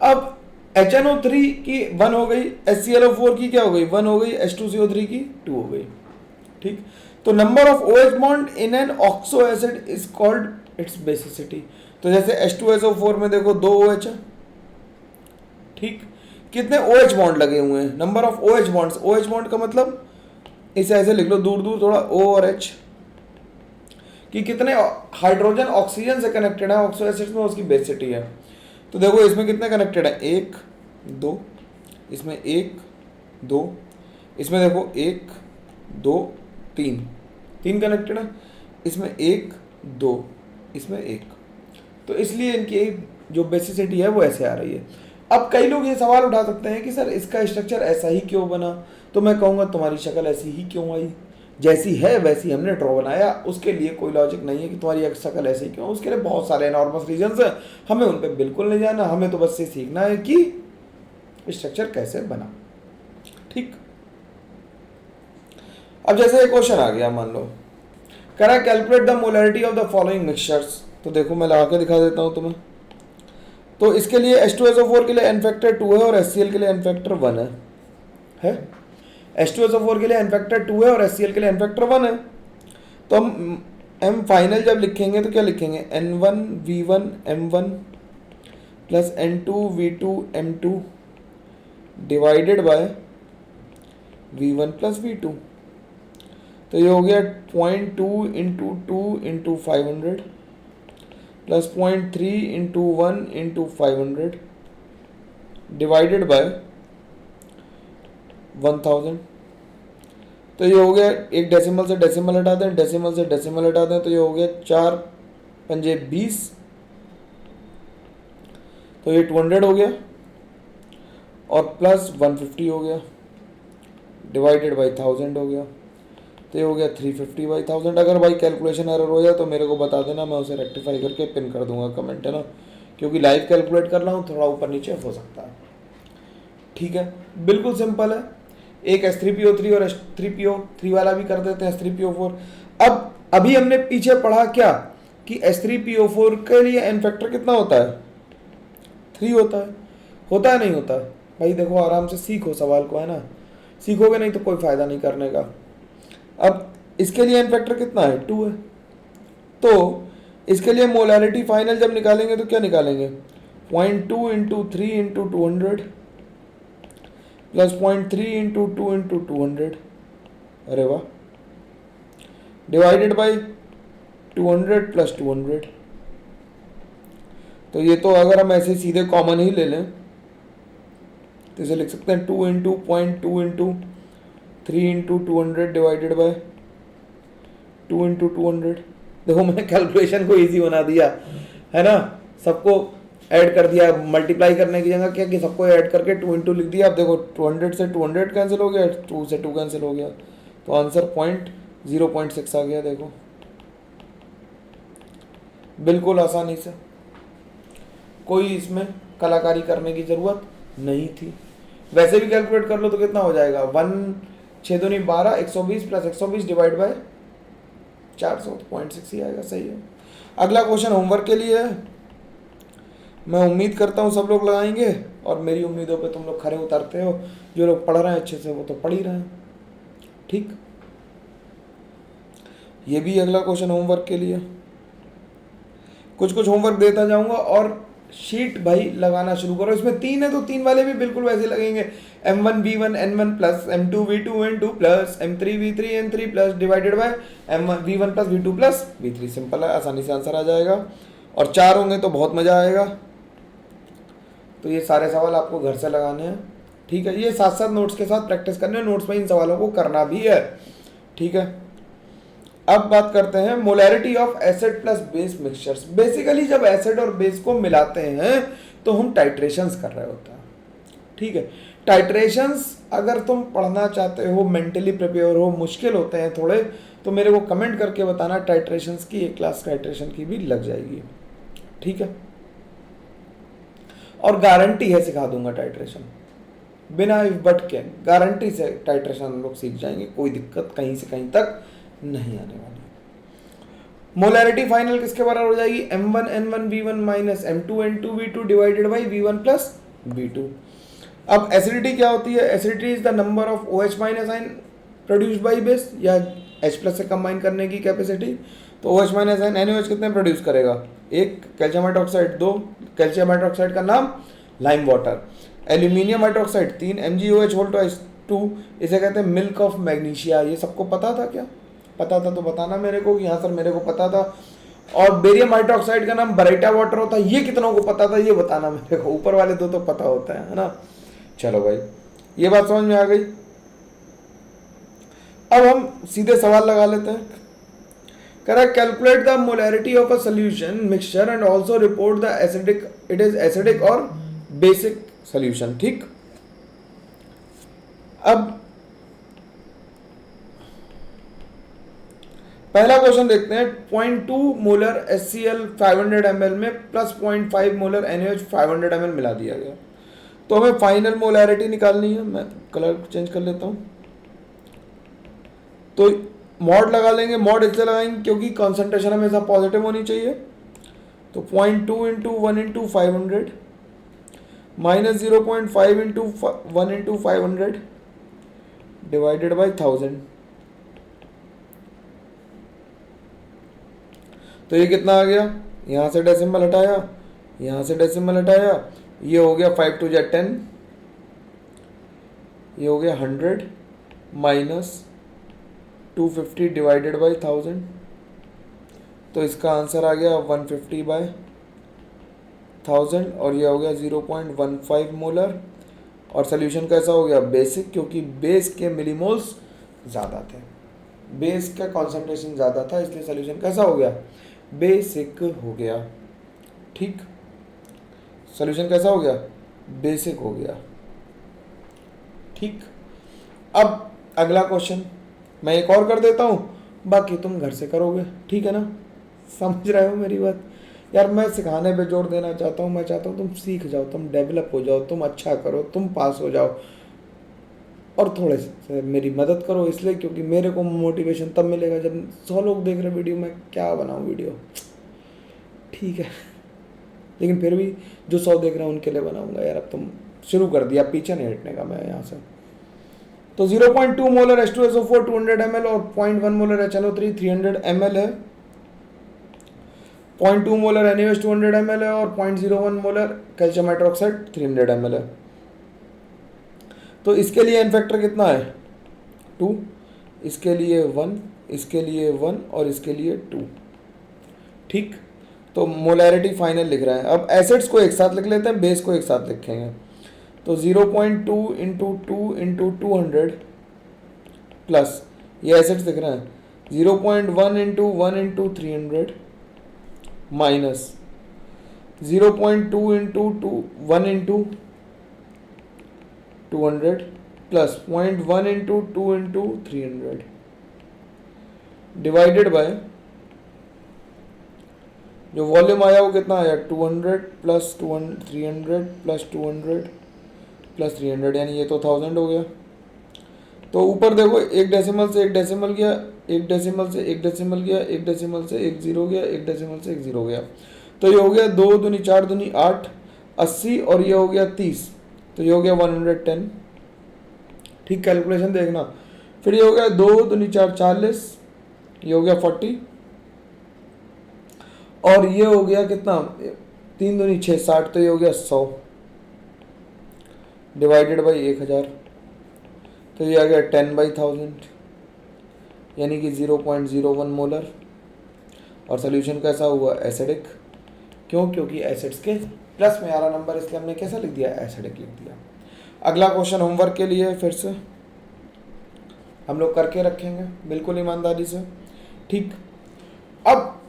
अब HNO3 की 1 हो गई, HClO4 की क्या हो गई, 1 हो गई, H2CO3 की 2 हो गई। ठीक, तो number of OH bond in an oxo acid is called its basicity. तो जैसे H2SO4 में देखो 2 OH है। ठीक, कितने OH बॉन्ड लगे हुए हैं, number of OH bonds. OH bond का मतलब इसे ऐसे लिख लो, दूर दूर थोड़ा O और H। कि कितने हाइड्रोजन ऑक्सीजन से कनेक्टेड है ऑक्सो एसिड्स में, उसकी बेसिसिटी है। तो देखो इसमें कितने कनेक्टेड है, 1 2, इसमें 1 2, इसमें देखो 1 2 3, 3 कनेक्टेड है, इसमें 1 2, इसमें 1, तो इसलिए इनकी जो बेसिसिटी है वो ऐसे आ रही है। अब कई लोग ये सवाल उठा सकते हैं कि सर इसका स्ट्रक्चर ऐसा ही क्यों बना, तो मैं कहूँगा तुम्हारी शक्ल ऐसी ही क्यों आई, जैसी है वैसी हमने ड्रॉ बनाया, उसके लिए कोई लॉजिक नहीं है कि तुम्हारी शक्ल ऐसी क्यों, उसके लिए बहुत सारे एनॉर्मस रीजंस हैं, हमें उन पर बिल्कुल नहीं जाना, हमें तो बस ये सीखना है कि स्ट्रक्चर कैसे बना। ठीक, अब जैसे एक क्वेश्चन आ गया, मान लो करा calculate the molarity of the following mixtures, तो देखो मैं लगा के दिखा देता हूँ तुम्हें। तो इसके लिए H2SO4 के लिए n फैक्टर 2 है और HCl के लिए n फैक्टर 1 है? H2SO4 के लिए n फैक्टर 2 है और HCl के लिए n फैक्टर 1 है। तो हम m फाइनल जब लिखेंगे तो क्या लिखेंगे, N1 V1 M1 plus N2 V2 M2 divided by V1 plus V2। तो ये हो गया 0.2 into 2 into 500 plus 0.3 into 1 into 500 divided by 1000। तो ये हो गया, एक डेसिमल से डेसिमल हटा दें, डेसिमल से डेसिमल हटा दें, तो ये हो गया 4 पंजे 20, तो ये 200 हो गया और प्लस 150 हो गया डिवाइडेड बाई 1000 हो गया, तो ये हो गया 350 बाई 1000। अगर भाई कैलकुलेशन एरर हो जाए तो मेरे को बता देना, मैं उसे रेक्टिफाई करके पिन कर दूंगा कमेंट, है ना, क्योंकि लाइव कैलकुलेट कर रहा हूँ, थोड़ा ऊपर नीचे हो सकता है। ठीक है, बिल्कुल सिंपल है, एक H3PO3 और H3PO3 वाला भी कर देते हैं H3PO4। अब अभी हमने पीछे पढ़ा क्या कि H3PO4 के लिए n फैक्टर कितना होता है, 3 होता है नहीं होता? भाई देखो आराम से सीखो सवाल को, है ना, सीखोगे नहीं तो कोई फायदा नहीं करने का। अब इसके लिए n फैक्टर कितना है, 2 है, तो इसके लिए मोलैरिटी फाइनल जब निकालेंगे तो क्या निकालेंगे, 0.2 into 3 into 200 plus 0.3 into 2 into 200, अरे वाह, डिवाइडेड बाई 200 प्लस 200। तो ये तो अगर हम ऐसे सीधे कॉमन ही ले लें तो इसे लिख सकते हैं 2 into 0.2 into 3 into 200 divided by 2 into 200। देखो मैंने कैलकुलेशन को इजी बना दिया, है ना, सबको ऐड कर दिया, मल्टीप्लाई करने की जगह क्या कि सबको ऐड करके 2 इंटू लिख दिया। अब देखो 200 से 200 कैंसिल हो गया, 2 से 2 कैंसिल हो गया, तो आंसर 0.6 आ गया। देखो बिल्कुल आसानी से, कोई इसमें कलाकारी करने की जरूरत नहीं थी। वैसे भी कैलकुलेट कर लो तो कितना हो जाएगा, 1 6 दूनी 12, 120 प्लस 120 डिवाइड बाय 400, तो 0.6 ही आएगा, सही है। अगला क्वेश्चन होमवर्क के लिए है, मैं उम्मीद करता हूँ सब लोग लगाएंगे और मेरी उम्मीदों पे तुम लोग खरे उतरते हो। जो लोग पढ़ रहे हैं अच्छे से वो तो पढ़ ही रहे हैं। ठीक, ये भी अगला क्वेश्चन होमवर्क के लिए, कुछ कुछ होमवर्क देता जाऊंगा और शीट भाई लगाना शुरू करो। इसमें 3 है तो 3 वाले भी बिल्कुल वैसे लगेंगे, M1 V1 N1 plus M2 V2 N2 plus M3 V3 N3 plus divided by M1 V1 plus V2 plus V3। Simple है, आसानी से आंसर आ जाएगा। और 4 होंगे तो बहुत मजा आएगा। तो ये सारे सवाल आपको घर से लगाने हैं, ठीक है। ये साथ साथ नोट्स के साथ प्रैक्टिस करने हैं, नोट्स में इन सवालों को करना भी है, ठीक है। अब बात करते हैं molarity of acid plus base mixtures. Basically जब एसिड और बेस को मिलाते हैं तो हम टाइट्रेशंस कर रहे होते हैं, ठीक है। टाइट्रेशंस अगर तुम पढ़ना चाहते हो, मेंटली प्रिपेयर हो, मुश्किल होते हैं थोड़े, तो मेरे को कमेंट करके बताना, टाइट्रेशंस की एक क्लास टाइट्रेशन की भी लग जाएगी, ठीक है। और गारंटी है सिखा दूंगा टाइट्रेशन, बिना इफ बट के गारंटी से टाइट्रेशन हम लोग सीख जाएंगे, कोई दिक्कत कहीं से कहीं तक नहीं आने वाली। मोलैरिटी फाइनल किसके बराबर हो जाएगी, M1 N1 V1 minus M2 N2 V2 divided by V1 plus V2। अब एसिडिटी क्या होती है, acidity is the number of OH minus ion produced by base, या H प्लस से कंबाइन करने की कैपेसिटी। तो OH माइनस आयन NaOH कितने प्रोड्यूस करेगा, 1 कैल्शियम हाइड्रोक्साइड, 2 कैल्शियम हाइड्रोक्साइड का नाम lime water, aluminium hydroxide 3 MgOH2, इसे कहते हैं मिल्क ऑफ मैग्नीशिया। ये सबको पता था क्या, पता था तो बताना मेरे को कि हाँ सर मेरे को पता था। और बेरियम हाइड्रोक्साइड का नाम बराइटा वाटर होता है, ये कितनों को पता था ये बताना मेरे को। ऊपर वाले दो तो पता होता है ना। चलो भाई, ये बात समझ में आ गई। अब हम सीधे सवाल लगा लेते हैं। कह रहा है calculate the molarity of a solution mixture and also report the acidic, it is acidic और बेसिक सोल्यूशन। ठीक, अब पहला क्वेश्चन देखते हैं। 0.2 मोलर HCl 500 ml में प्लस 0.5 मोलर NaOH 500 ml मिला दिया गया, तो हमें फाइनल मोलैरिटी निकालनी है। मैं कलर चेंज कर लेता हूं, तो मॉड लगा लेंगे। मॉड इसलिए लगाएंगे क्योंकि कॉन्सेंट्रेशन हमेशा पॉजिटिव होनी चाहिए। तो 0.2 into 1 into 500 minus 0.5 into 1 into 500 divided by 1000। तो ये कितना आ गया, यहाँ से डेसिमल हटाया, यहाँ से डेसिमल हटाया, ये हो गया 5 टू 10, ये हो गया 100 माइनस 250 डिवाइडेड बाई 1000। तो इसका आंसर आ गया 150 बाय 1000 और ये हो गया 0.15 मोलर। और सोल्यूशन कैसा हो गया, बेसिक, क्योंकि बेस के मिलीमोल्स ज़्यादा थे, बेस का कॉन्सेंट्रेशन ज़्यादा था, इसलिए सोल्यूशन कैसा हो गया, बेसिक हो गया। ठीक, सोल्यूशन कैसा हो गया, बेसिक हो गया। ठीक, अब अगला क्वेश्चन मैं एक और कर देता हूँ, बाकी तुम घर से करोगे, ठीक है ना। समझ रहे हो मेरी बात यार, मैं सिखाने पे जोर देना चाहता हूँ। मैं चाहता हूँ तुम सीख जाओ, तुम डेवलप हो जाओ, तुम अच्छा करो, तुम पास हो जाओ, और थोड़े से मेरी मदद करो, इसलिए क्योंकि मेरे को मोटिवेशन तब मिलेगा जब 100 लोग देख रहे वीडियो। मैं क्या बनाऊँ वीडियो, ठीक है, लेकिन फिर भी जो 100 देख रहे हैं उनके लिए बनाऊंगा यार। अब तुम शुरू कर दिया, पीछे नहीं हटने का मैं यहाँ से। तो 0.2 मोलर H2SO4 200 ml और 0.1 मोलर HNO3 300 ml है। 0.2 मोलर NaOH 200 ml है और 0.01 मोलर कैल्शियम हाइड्रोक्साइड 300 ml है। तो इसके लिए एन फैक्टर कितना है, 2, इसके लिए 1, इसके लिए 1 और इसके लिए 2। ठीक, तो मोलैरिटी फाइनल लिख रहे हैं। अब एसिड्स को एक साथ लिख लेते हैं, बेस को एक साथ लिखेंगे। तो 0.2 इंटू 2 इंटू 200 प्लस, ये एसिड्स लिख रहे हैं, 0.1 into 1 into 300 minus 0.2 into 1 into 200 plus 0.1 into 2 into 300 divided by, जो वॉल्यूम आया वो कितना आया, 200 प्लस 200 300 प्लस 200 प्लस 300, यानी ये तो 1000 हो गया। तो ऊपर देखो, एक डेसिमल से एक डेसिमल गया, एक डेसिमल से एक डेसिमल गया, एक डेसिमल से एक जीरो गया, एक डेसिमल से एक जीरो गया। तो ये हो गया 2 दूनी 4 दूनी 8 80 और ये हो गया 30, तो ये हो गया 110। ठीक, कैलकुलेशन देखना। फिर ये हो गया 2 दूनी 4 40, ये हो गया 40 और ये हो गया कितना, 3 दूनी 6 60, तो ये हो गया 100 डिवाइडेड बाई 1000, तो ये आ गया 10/1000, यानी कि 0.01 मोलर। और सोल्यूशन कैसा हुआ, एसिडिक। क्यों, क्योंकि एसिड्स के प्लस में आ रहा नंबर, इसलिए हमने कैसा लिख दिया, एसिडिक लिख दिया। अगला क्वेश्चन होमवर्क के लिए फिर से हम लोग करके रखेंगे बिल्कुल ईमानदारी से। ठीक, अब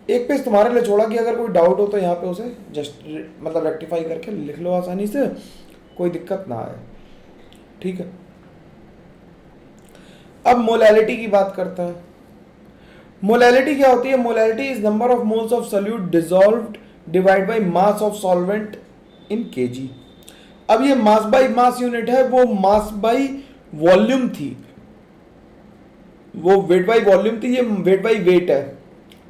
एक पेज तुम्हारे लिए छोड़ा कि अगर कोई डाउट हो तो यहाँ पे उसे जस्ट मतलब रेक्टिफाई करके लिख लो आसानी से, कोई दिक्कत ना आए। ठीक है, अब मोलैलिटी की बात करते हैं। मोलैलिटी क्या होती है, molality is number of moles of solute dissolved divide by mass of solvent in KG. अब ये मास बाय मास यूनिट है, वो मास बाय वॉल्यूम थी, वो वेट बाय वॉल्यूम थी, ये वेट बाय वेट है।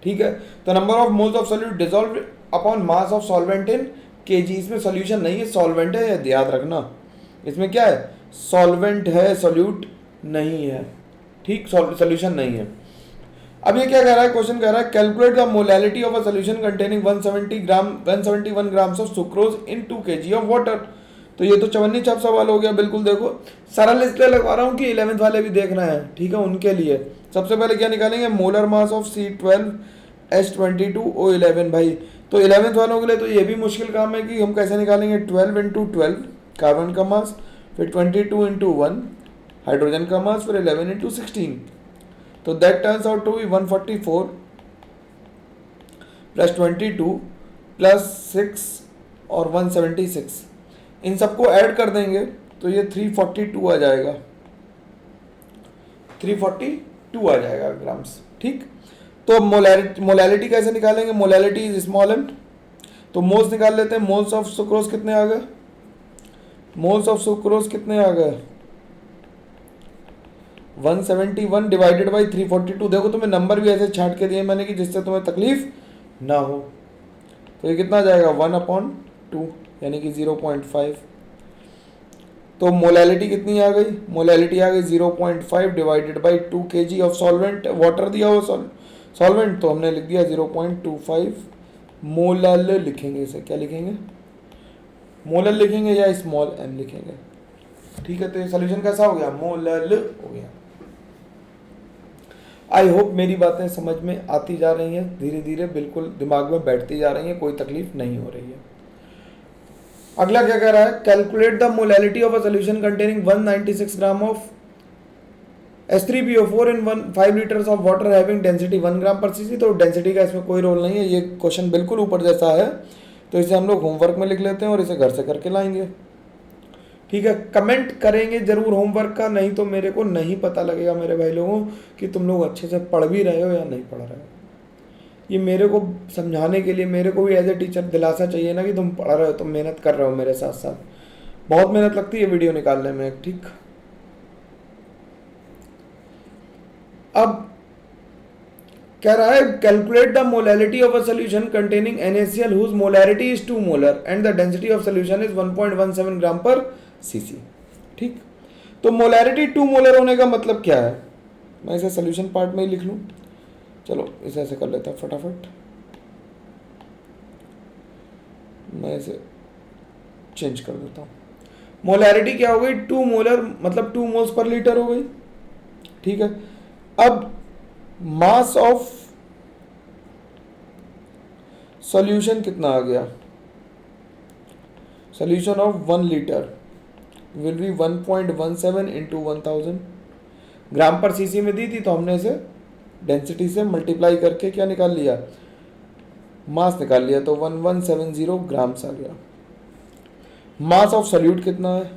ठीक है, तो number of moles of solute dissolved upon mass of solvent in KG. इसमें सॉल्यूशन नहीं है, सॉल्वेंट है, ये याद रखना। इसमें क्या है, सॉल्वेंट है, सोल्यूट नहीं है। ठीक, सॉल्यूशन नहीं है। अब ये क्या कह रहा है, क्वेश्चन कह रहा है calculate the molality of a solution containing 171 grams of sucrose in 2 kg of water. तो ये तो चवन्नी छाप सवाल हो गया बिल्कुल। देखो सरल इसलिए लगवा रहा हूँ कि 11th वाले भी देख रहे हैं, ठीक है, उनके लिए। सबसे पहले क्या निकालेंगे, मोलर मास ऑफ C12H22O11 भाई। तो 11th वालों के लिए तो ये भी मुश्किल काम है कि हम कैसे निकालेंगे, 12 इंटू 12 कार्बन का मास, फिर 22 इंटू 1 हाइड्रोजन का मास, फिर 11 इंटू 16। तो that turns out to be 144 plus 22 plus 6 और 176। इन सबको ऐड कर देंगे तो ये 342 आ जाएगा, 342 आ जाएगा ग्राम्स, ठीक। तो अब मोलैलिटी कैसे निकालेंगे, मोलैलिटी इज स्मॉल एम, तो मोल्स निकाल लेते हैं। मोल्स ऑफ सुक्रोज कितने आ गए, मोल्स ऑफ सुक्रोज कितने आ गए, 171 डिवाइडेड बाई 342। देखो तुम्हें नंबर भी ऐसे छांट के दिए मैंने कि जिससे तुम्हें तकलीफ ना हो। तो ये कितना आ जाएगा, 1/2 यानी कि 0.5। तो मोलैलिटी कितनी आ गई, मोलैलिटी आ गई 0.5 divided by 2 kg of solvent, water दिया हो सॉल्वेंट, तो हमने लिख दिया 0.25 मोलल लिखेंगे इसे, क्या लिखेंगे, मोलल लिखेंगे या स्मॉल एम लिखेंगे, ठीक है। तो ये सोल्यूशन कैसा हो गया, मोलल हो गया। आई होप मेरी बातें समझ में आती जा रही हैं, धीरे धीरे बिल्कुल दिमाग में बैठती जा रही हैं, कोई तकलीफ नहीं हो रही है। अगला क्या कह रहा है, calculate the molality of a solution containing 196 gram of H3PO4 in 5 liters of water having density 1 ग्राम पर cc। तो डेंसिटी का इसमें कोई रोल नहीं है, ये क्वेश्चन बिल्कुल ऊपर जैसा है, तो इसे हम लोग होमवर्क में लिख लेते हैं और इसे घर से करके लाएंगे, ठीक है। कमेंट करेंगे जरूर होमवर्क का, नहीं तो मेरे को नहीं पता लगेगा मेरे भाई लोगों कि तुम लोग अच्छे से पढ़ भी रहे हो या नहीं पढ़ रहे हो। ये मेरे को समझाने के लिए मेरे को भी एज ए टीचर दिलासा चाहिए ना कि तुम पढ़ रहे हो, तुम मेहनत कर रहे हो मेरे साथ साथ। बहुत मेहनत लगती है वीडियो निकालने में, ठीक। अब कह रहा है calculate the molality of a solution containing NaCl whose molarity is 2 molar and the density of solution is 1.17 ग्राम पर cc, ठीक। तो मोलैरिटी 2 मोलर होने का मतलब क्या है, मैं इसे सॉल्यूशन पार्ट में ही लिख लूं, चलो इसे ऐसे कर लेता हूं फटाफट, मैं इसे चेंज कर देता हूं। मोलैरिटी क्या हो गई, 2 मोलर मतलब 2 मोल्स पर लीटर हो गई, ठीक है। अब मास ऑफ सॉल्यूशन कितना आ गया, solution of 1 litre will be 1.17 into 1000 ग्राम पर सीसी में दी थी, तो हमने इसे डेंसिटी से मल्टीप्लाई करके क्या निकाल लिया, मास निकाल लिया, तो 1170 ग्राम्स आ गया। मास ऑफ सॉल्यूट कितना है,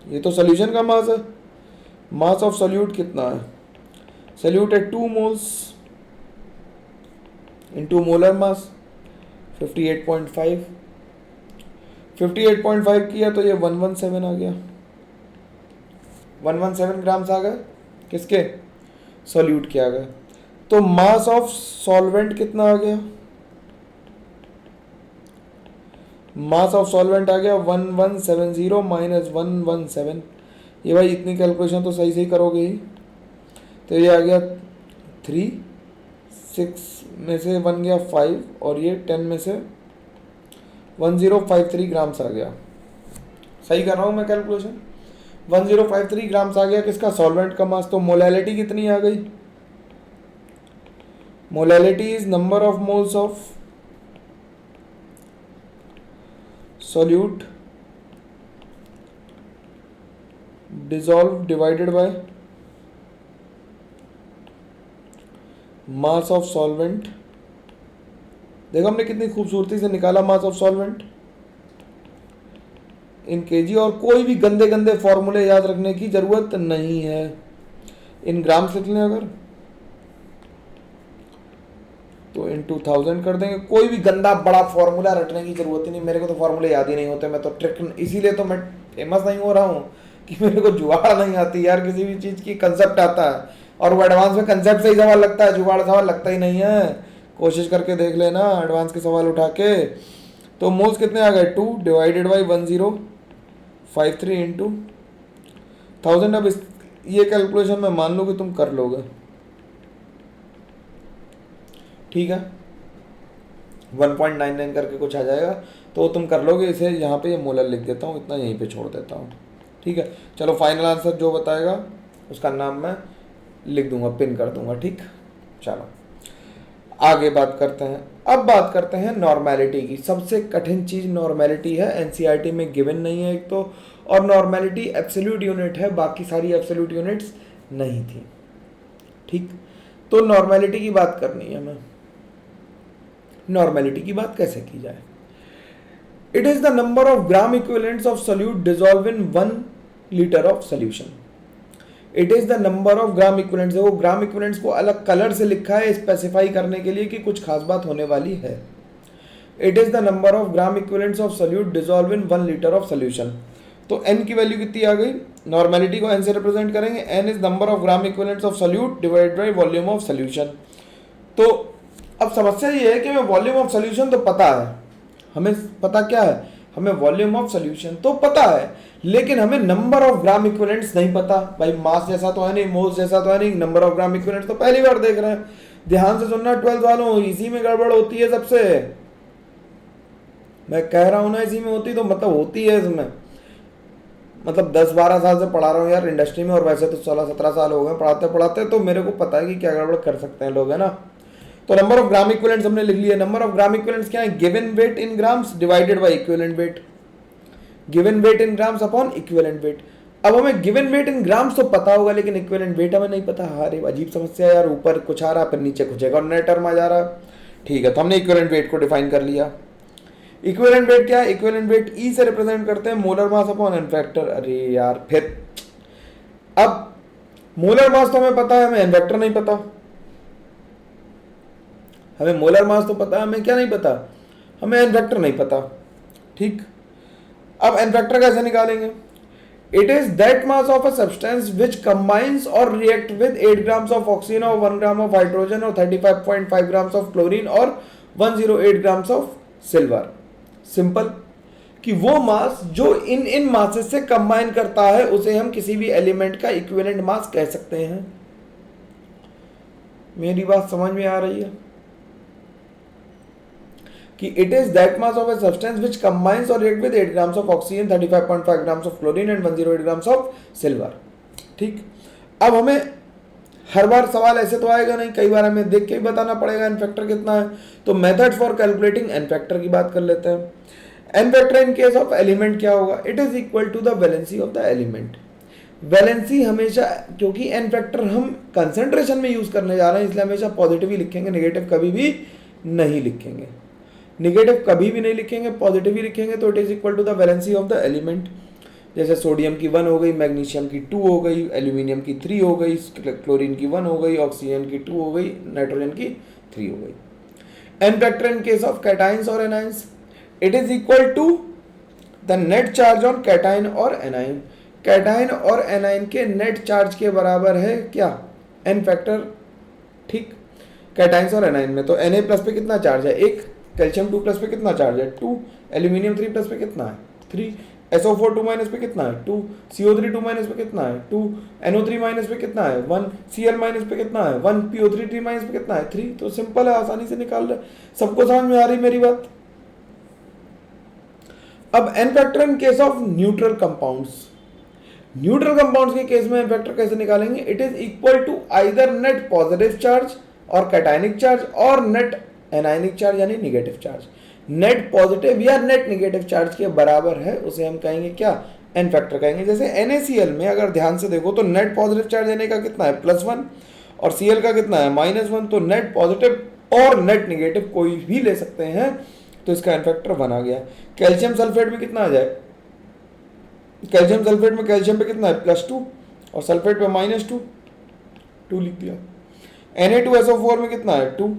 ये तो सॉल्यूशन का मास है, मास ऑफ सॉल्यूट कितना है, सॉल्यूट है 2 मोल्स इंटू मोलर मास 58.5, 58.5 किया तो ये 117 आ गया, 117 ग्राम्स आ गए किसके, सॉल्यूट के आ गए। तो मास ऑफ सॉल्वेंट कितना आ गया, मास ऑफ सॉल्वेंट आ गया 1170 माइनस 117। ये भाई इतनी कैलकुलेशन तो सही सही करोगे ही, तो ये आ गया 3, 6 में से 1 गया 5 और ये 10 में से 1053 ग्राम्स आ गया, सही कर रहा हूँ मैं कैलकुलेशन, 1053 ग्राम्स आ गया किसका, सॉल्वेंट का मास। तो मोलैलिटी कितनी आ गई, molality is number of moles of solute dissolve divided by mass of solvent. देखो हमने कितनी खूबसूरती से निकाला mass of solvent in KG, और कोई भी गंदे गंदे फॉर्मूले याद रखने की जरूरत नहीं है, इन ग्राम्स लिख लें अगर तो इन 2000 कर देंगे, कोई भी गंदा बड़ा फॉर्मूला रटने की जरूरत ही नहीं, मेरे को तो फॉर्मूले याद ही नहीं होते, मैं तो ट्रिक, इसीलिए तो मैं फेमस नहीं हो रहा हूँ कि मेरे को जुगाड़ नहीं आती यार, किसी भी चीज़ की कंसेप्ट आता है और वो एडवांस में कंसेप्ट से ही सवाल लगता है, जुगाड़ सवाल लगता ही नहीं है, कोशिश करके देख लेना एडवांस के सवाल उठा के। तो मोल्स कितने आ गए, 2 डिवाइडेड बाई 1053 इंटू 1000। अब इस ये कैलकुलेशन मैं मान लूँ कि तुम कर लोगे, ठीक है, 1.99 करके कुछ आ जाएगा, तो तुम कर लोगे इसे, यहाँ पे ये मोलर लिख देता हूँ, इतना यहीं पे छोड़ देता हूँ, ठीक है। चलो फाइनल आंसर जो बताएगा उसका नाम मैं लिख दूंगा, पिन कर दूंगा, ठीक। चलो आगे बात करते हैं। अब बात करते हैं नॉर्मेलिटी की। सबसे कठिन चीज़ नॉर्मेलिटी है, एनसीईआरटी में गिवन नहीं है एक तो, और नॉर्मेलिटी एब्सोल्यूट यूनिट है, बाकी सारी एब्सोल्यूट यूनिट्स नहीं थी, ठीक। तो नॉर्मेलिटी की बात करनी है हमें। नॉर्मेलिटी की बात कैसे की जाए? It is the number of gram equivalents of solute dissolve in 1 litre of solution. It is the number of gram equivalents. वो ग्राम इक्विवेलेंट्स को अलग कलर से लिखा है स्पेसिफाई करने के लिए कि कुछ खास बात होने वाली है। It is the number of gram equivalents of solute dissolve in 1 litre of solution. तो n की वैल्यू कितनी आ गई? नॉर्मेलिटी को n से रिप्रेजेंट करेंगे, n is number of gram equivalents of solute divided by volume of solution. तो अब समस्या ये है कि हमें वॉल्यूम ऑफ सोल्यूशन तो पता है, हमें पता क्या है, हमें वॉल्यूम ऑफ सोल्यूशन तो पता है, लेकिन हमें नंबर ऑफ ग्राम इक्विवेलेंट्स नहीं पता। भाई मास जैसा तो है नहीं, मोल्स जैसा तो है नहीं, नंबर ऑफ ग्राम इक्विवेलेंट्स तो पहली बार देख रहे हैं। ध्यान से सुनना 12th वालों, इसी में गड़बड़ होती है सबसे। मैं कह रहा हूं ना इसी में होती, तो मतलब होती है इसमें। मतलब 10-12 साल से पढ़ा रहा हूँ यार इंडस्ट्री में, और वैसे तो 16-17 साल हो गए पढ़ाते पढ़ाते, तो मेरे को पता है कि क्या गड़बड़ कर सकते हैं लोग, है ना। तो नंबर ऑफ ग्राम इक्विवेलेंट्स हमने लिख लिया। नंबर ऑफ ग्राम इक्विवेलेंट्स क्या है? Given weight in grams divided by equivalent weight. Given weight in grams upon equivalent wait. अब हमें गिवन वेट इन ग्राम्स तो पता होगा, लेकिन इक्विवेलेंट वेट हमें नहीं पता। अरे अजीब समस्या यार, ऊपर कुछ आ रहा फिर नीचे कुछ एक और नया टर्म आ जा रहा। ठीक है, तो हमने इक्विवेलेंट वेट को डिफाइन कर लिया। इक्विवेलेंट वेट क्या है? इक्विवेलेंट वेट ई से रिप्रेजेंट करते हैं molar mass upon N factor. अरे यार फिर अब मोलर मास तो हमें पता है, हमें एन फैक्टर नहीं पता। हमें मोलर मास तो पता है, हमें क्या नहीं पता? हमें एन फैक्टर नहीं पता, ठीक। अब एन फैक्टर कैसे निकालेंगे? It is that mass of a substance which combines और react with 8 grams of oxygen और 1 ग्राम ऑफ हाइड्रोजन और 35.5 ग्राम्स ऑफ क्लोरीन और 108 ग्राम्स ऑफ सिल्वर। सिंपल, कि वो मास जो इन मासेस से कंबाइन करता है उसे हम किसी भी एलिमेंट का इक्विवेलेंट मास कह सकते हैं। मेरी बात समझ में आ रही है? कि it is that mass of a substance which combines और react with 8 grams of oxygen, 35.5 grams of chlorine and 108 grams of silver, ठीक। अब हमें हर बार सवाल ऐसे तो आएगा नहीं, कई बार हमें देख के ही बताना पड़ेगा एन फैक्टर कितना है। तो method for calculating n factor की बात कर लेते हैं। N factor in case of element क्या होगा? It is equal to the valency of the element. Valency हमेशा, क्योंकि एन फैक्टर हम कंसेंट्रेशन में यूज करने जा रहे हैं, इसलिए हमेशा पॉजिटिव ही लिखेंगे, नेगेटिव कभी भी नहीं लिखेंगे। नेगेटिव कभी भी नहीं लिखेंगे, पॉजिटिव ही लिखेंगे। तो it is equal to the valency of the element. जैसे सोडियम की 1 हो गई, मैग्नीशियम की 2 हो गई, एल्यूमिनियम की 3 हो गई, क्लोरीन की 1 हो गई, ऑक्सीजन की 2 हो गई, नाइट्रोजन की 3 हो गई। N factor in case of cations और anions, it is equal to the net charge on cation और एनाइन। कैटाइन और एनाइन के नेट चार्ज के बराबर है क्या? एन फैक्टर, ठीक। कैटाइंस और एनाइन में तो Na प्लस पे कितना चार्ज है? 1। कैल्शियम 2 प्लस पे कितना चार्ज है? 2। एल्यूमिनियम 3 प्लस पे कितना है? 3। SO4 2 माइनस पे कितना है? 2। CO3 2 माइनस पे कितना है? 2। NO3 माइनस पे कितना है? 1। Cl माइनस पे कितना है? 1। PO3 3 माइनस पे कितना है? 3। तो सिंपल है, आसानी से निकाल रहे। सबको समझ में आ रही मेरी बात? अब n factor in case of neutral compounds. Neutral compounds के केस में एन फैक्टर कैसे निकालेंगे? It is equal to either net positive charge और कैटाइनिक चार्ज और नेट एनायनिक चार्ज यानी नेगेटिव चार्ज। नेट पॉजिटिव या नेट नेगेटिव चार्ज के बराबर है उसे हम कहेंगे क्या? एन फैक्टर कहेंगे। जैसे NaCl में अगर ध्यान से देखो तो नेट पॉजिटिव चार्ज Na का कितना है? +1, और Cl का कितना है? -1। तो नेट पॉजिटिव और नेट नेगेटिव कोई भी ले सकते हैं, तो इसका एन फैक्टर 1 आ गया। कैल्शियम सल्फेट में कितना आ जाए? कैल्शियम सल्फेट में कैल्शियम पे कितना है? +2, और सल्फेट पे -2, 2 लिख दिया। Na2SO4 में कितना है? 2।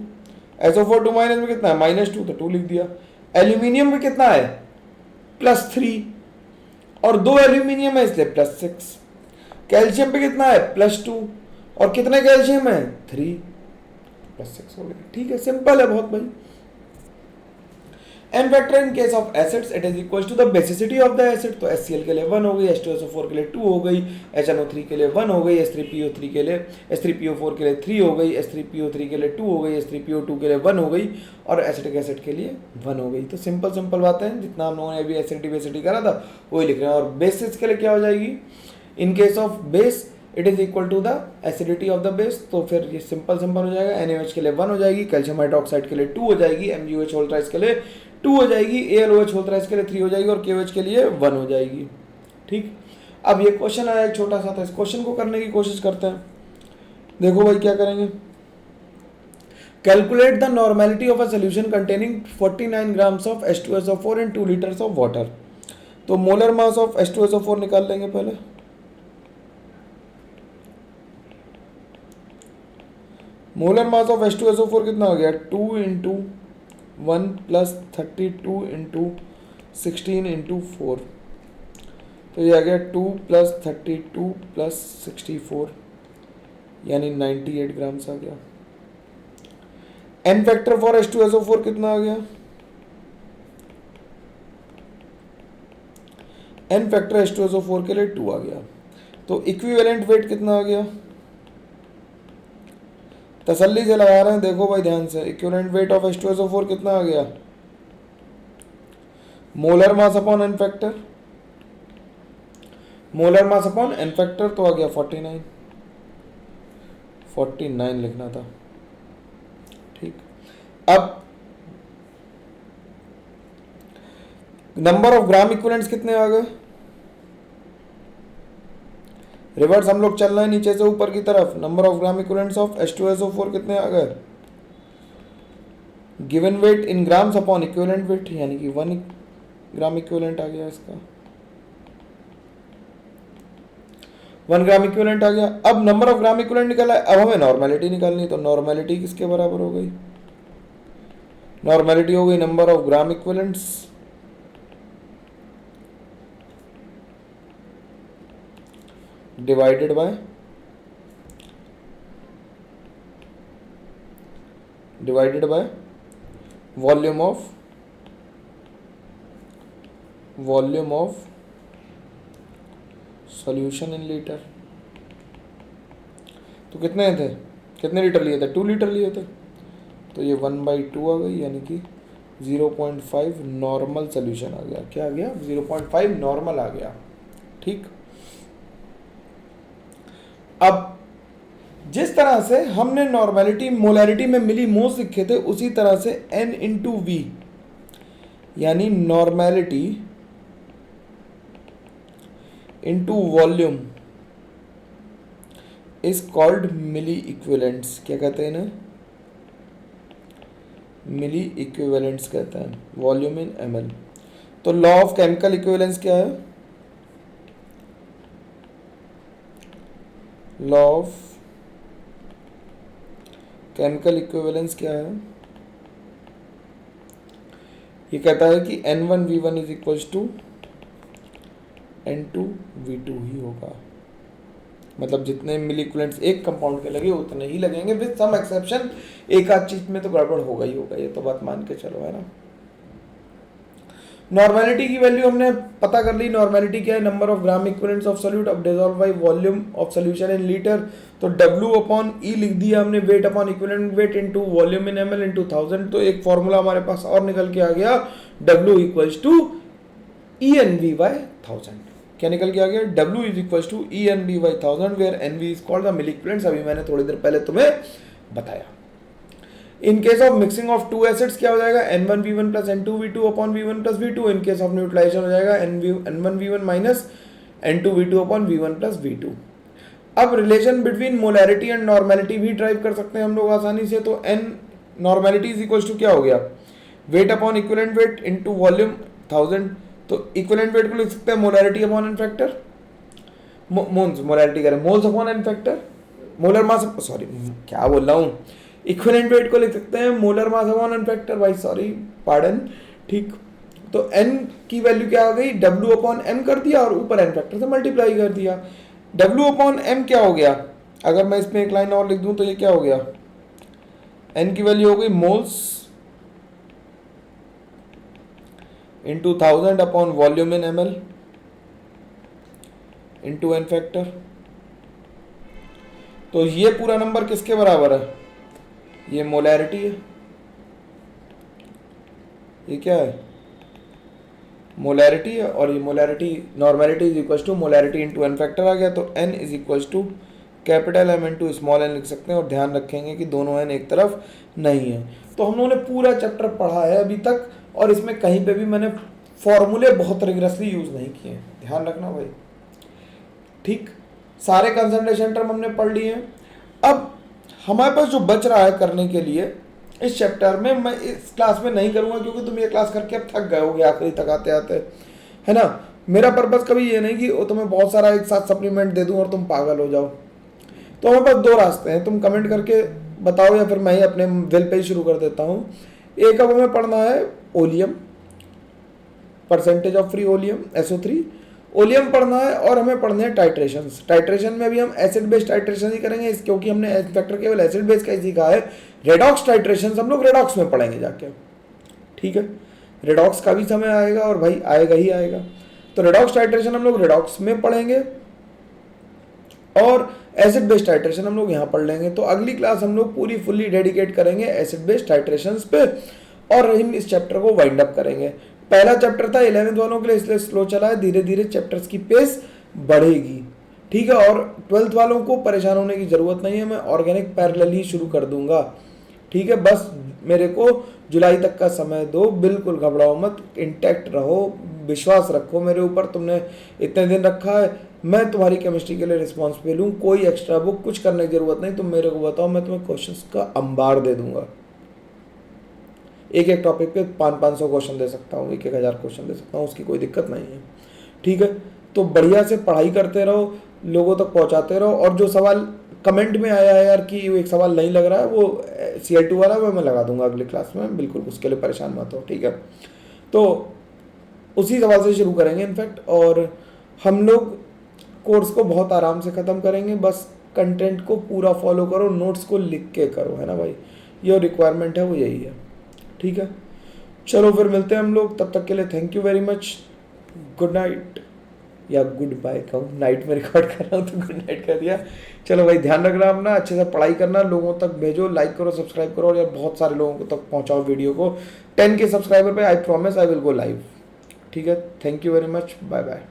SO4 2 माइनस में कितना है? -2, तो 2 लिख दिया। एल्यूमिनियम में कितना है? +3, और 2 एल्यूमिनियम है इसलिए +6। कैल्शियम पे कितना है? +2, और कितने कैल्शियम है? 3, +6 हो गया। ठीक है, सिंपल है बहुत भाई। N factor in case of acids it is equal to the basicity of the acid, तो HCl के लिए 1 हो गई, H2SO4 के लिए 2 हो गई, HNO3 के लिए 1 हो गई, H3PO4 के लिए 3 हो गई, H3PO3 के लिए 2 हो गई, H3PO2 के लिए 1 हो गई और एसिटिक एसिड के लिए 1 हो गई। तो सिंपल बात है, जितना हम लोगों ने अभी एसिडिटी करा था वही लिख रहे हैं। और बेसिस के लिए क्या हो जाएगी, in case of base it is equal to the acidity of the base, तो फिर ये सिंपल हो जाएगा। NaOH के लिए 1 हो जाएगी, कैल्शियम हाइड्रोक्साइड के लिए 2 हो जाएगी, MgOH होल ट्राइस के लिए 2 हो जाएगी, AlOH होल ट्राइस के लिए 3 हो जाएगी और KOH के लिए 1 हो जाएगी। ठीक, अब ये क्वेश्चन आया एक छोटा सा था, इस क्वेश्चन को करने की कोशिश करते हैं। देखो भाई क्या करेंगे, calculate the normality of a solution containing 49 grams of H2SO4 in 2 litres of water. तो मोलर मास ऑफ H2SO4 निकाल लेंगे पहले। मोलर मास ऑफ H2SO4 कितना हो गया, 2 इंटू 1 प्लस 32 इंटू 16 इंटू 4, तो ये आ गया 2 प्लस 32 प्लस 64 यानी 98 ग्राम्स आ गया। एन फैक्टर फॉर H2SO4 कितना आ गया, एन फैक्टर H2SO4 के लिए 2 आ गया। तो इक्विवेलेंट वेट कितना आ गया, तसल्ली से लगा रहे हैं, देखो भाई ध्यान से, इक्विवेलेंट वेट ऑफ H2SO4 कितना आ गया, molar mass upon N factor, molar mass upon N factor तो आ गया 49 लिखना था। ठीक, अब नंबर ऑफ ग्राम इक्विवेलेंट्स कितने आ गए, रिवर्स हम लोग चल रहे हैं नीचे से ऊपर की तरफ, number of gram equivalents of H2SO4 कितने आ गए, given weight in grams upon equivalent wait, यानी कि 1 ग्राम इक्विवेलेंट आ गया, इसका 1 ग्राम इक्विवेलेंट आ गया। अब नंबर ऑफ ग्राम इक्विवेलेंट निकला है, अब हमें नॉर्मेलिटी निकालनी, तो नॉर्मेलिटी किसके बराबर हो गई, नॉर्मेलिटी हो गई number of gram equivalents divided by volume of solution in liter. तो कितने लीटर लिए थे, 2 लीटर लिए थे, तो ये 1/2 आ गई, यानी कि 0.5 नॉर्मल सोल्यूशन आ गया। क्या आ गया, 0.5 नॉर्मल आ गया। ठीक, अब जिस तरह से हमने नॉर्मेलिटी मोलैरिटी में मिली मोल्स लिखे थे, उसी तरह से N इंटू वी यानी normality into volume is called milliequivalents. क्या कहते हैं इन्हें, मिली इक्विवेलेंट्स कहते हैं, वॉल्यूम इन ml। तो लॉ ऑफ केमिकल इक्विवेलेंस क्या है, लॉ ऑफ केमिकल इक्विवेलेंस क्या है, ये कहता है कि N1V1 is equals to N2V2 ही होगा, मतलब जितने मिली इक्विवेलेंट्स एक कंपाउंड के लगे उतने ही लगेंगे, विद सम एक्सेप्शन, एक आध चीज में तो गड़बड़ होगा ही होगा, ये तो बात मान के चलो, है ना। नॉर्मेलिटी की वैल्यू हमने पता कर ली, नॉर्मेलिटी क्या है, number of gram equivalents of solute अब dissolve by volume of solution in liter, तो W अपॉन E लिख दिया हमने, weight upon equivalent weight into volume in ml into 1000। तो एक फॉर्मूला हमारे पास और निकल के आ गया, W इक्वल्स टू EnV/1000। क्या निकल के आ गया, W is equals to EnV/1000 where NV is called the milliequivalents. अभी मैंने थोड़ी देर पहले तुम्हें बताया। In case of mixing of 2 acids क्या हो जाएगा, N1V1 plus N2V2 upon V1 plus V2। In case of neutralization हो जाएगा N1V1 minus N2V2 upon V1 plus V2। अब relation between molarity and normality भी ड्राइव कर सकते हैं हम लोग आसानी से। तो N normality is equals to क्या हो गया, weight upon equivalent weight into volume 1000। तो इक्विवेलेंट वेट को लिख सकते हैं molarity upon N factor, molarity कह रहे हैं moles upon N factor, molar mass, sorry क्या बोल रहा हूँ, इक्विवेलेंट वेट को लिख सकते हैं molar mass upon N factor, भाई सॉरी पार्डन। ठीक, तो n की वैल्यू क्या आ गई, W अपॉन m कर दिया और ऊपर n फैक्टर से मल्टीप्लाई कर दिया। W अपॉन m क्या हो गया, अगर मैं इसमें एक लाइन और लिख दूं तो ये क्या हो गया, n की वैल्यू हो गई moles into 1000 upon volume in ml into n factor. तो ये पूरा नंबर किसके बराबर है? ये मोलैरिटी है। ये क्या है? मोलैरिटी है। और ये molarity normality is equal to molarity into n factor आ गया। तो n is equal to capital M into small n लिख सकते हैं। और ध्यान रखेंगे कि दोनों n एक तरफ नहीं है। तो हम लोगों ने पूरा चैप्टर पढ़ा है अभी तक, और इसमें कहीं पे भी मैंने फॉर्मूले बहुत रिगरसली यूज नहीं किए, ध्यान रखना भाई। ठीक, सारे कंसंट्रेशन टर्म हमने पढ़ लिए हैं। अब हमारे पास जो बच रहा है करने के लिए इस चैप्टर में, मैं इस क्लास में नहीं करूंगा क्योंकि तुम ये क्लास करके अब थक गए होगे आखिरी तक आते आते, है ना। मेरा पर्पस कभी ये नहीं कि तुम्हें बहुत सारा एक साथ सप्लीमेंट दे दूं और तुम पागल हो जाओ। तो हमारे पास दो रास्ते हैं, तुम कमेंट करके बताओ या फिर मैं ही अपने विल पे ही शुरू कर देता हूँ। एक, अब हमें पढ़ना है oleum, percentage of free oleum SO3 oleum पढ़ना है, और हमें पढ़ने हैं टाइट्रेशंस। टाइट्रेशन में भी हम एसिड बेस टाइट्रेशन ही करेंगे क्योंकि हमने फैक्टर केवल एसिड बेस का ही सीखा है। रेडॉक्स टाइट्रेशन हम लोग रेडॉक्स में पढ़ेंगे जाके, ठीक है। रेडॉक्स का भी समय आएगा और भाई आएगा ही आएगा। तो रेडॉक्स टाइट्रेशन हम लोग रेडॉक्स में पढ़ेंगे और एसिड बेस टाइट्रेशन हम लोग यहाँ पढ़ लेंगे। तो अगली क्लास हम लोग पूरी फुल्ली डेडिकेट करेंगे एसिड बेस टाइट्रेशंस पे, और हम इस चैप्टर को वाइंड अप करेंगे। पहला चैप्टर था 11th वालों के लिए, इसलिए स्लो चला है, धीरे धीरे चैप्टर्स की पेस बढ़ेगी, ठीक है। और 12th वालों को परेशान होने की जरूरत नहीं है, मैं ऑर्गेनिक पैरेलल ही शुरू कर दूंगा, ठीक है। बस मेरे को जुलाई तक का समय दो, बिल्कुल घबराओ मत, इंटैक्ट रहो, विश्वास रखो मेरे ऊपर, तुमने इतने दिन रखा है, मैं तुम्हारी केमिस्ट्री के लिए रिस्पॉन्सिबल हूँ। कोई एक्स्ट्रा बुक कुछ करने की जरूरत नहीं, तुम मेरे को बताओ, मैं तुम्हें क्वेश्चंस का अंबार दे दूंगा। एक एक टॉपिक पे 500 क्वेश्चन दे सकता हूँ, 1000 क्वेश्चन दे सकता हूँ, उसकी कोई दिक्कत नहीं है, ठीक है। तो बढ़िया से पढ़ाई करते रहो, लोगों तक पहुँचाते रहो। और जो सवाल कमेंट में आया है यार कि एक सवाल नहीं लग रहा है, वो CL2 वाला वो मैं लगा दूंगा अगली क्लास में, बिल्कुल उसके लिए परेशान मत हो, ठीक है। तो उसी सवाल से शुरू करेंगे इनफैक्ट, और हम लोग कोर्स को बहुत आराम से ख़त्म करेंगे। बस कंटेंट को पूरा फॉलो करो, नोट्स को लिख के करो, है ना भाई, ये रिक्वायरमेंट है वो यही है, ठीक है। चलो फिर मिलते हैं हम लोग, तब तक के लिए thank you very much, good night, या गुड बाय कहूँ, नाइट में रिकॉर्ड कर रहा हूँ तो गुड नाइट कर दिया। चलो भाई, ध्यान रखना अपना, अच्छे से पढ़ाई करना, लोगों तक भेजो, लाइक करो, सब्सक्राइब करो, और यार बहुत सारे लोगों तक पहुँचाओ वीडियो को। 10K सब्सक्राइबर पे I promise I will go live, ठीक है। Thank you very much, bye bye.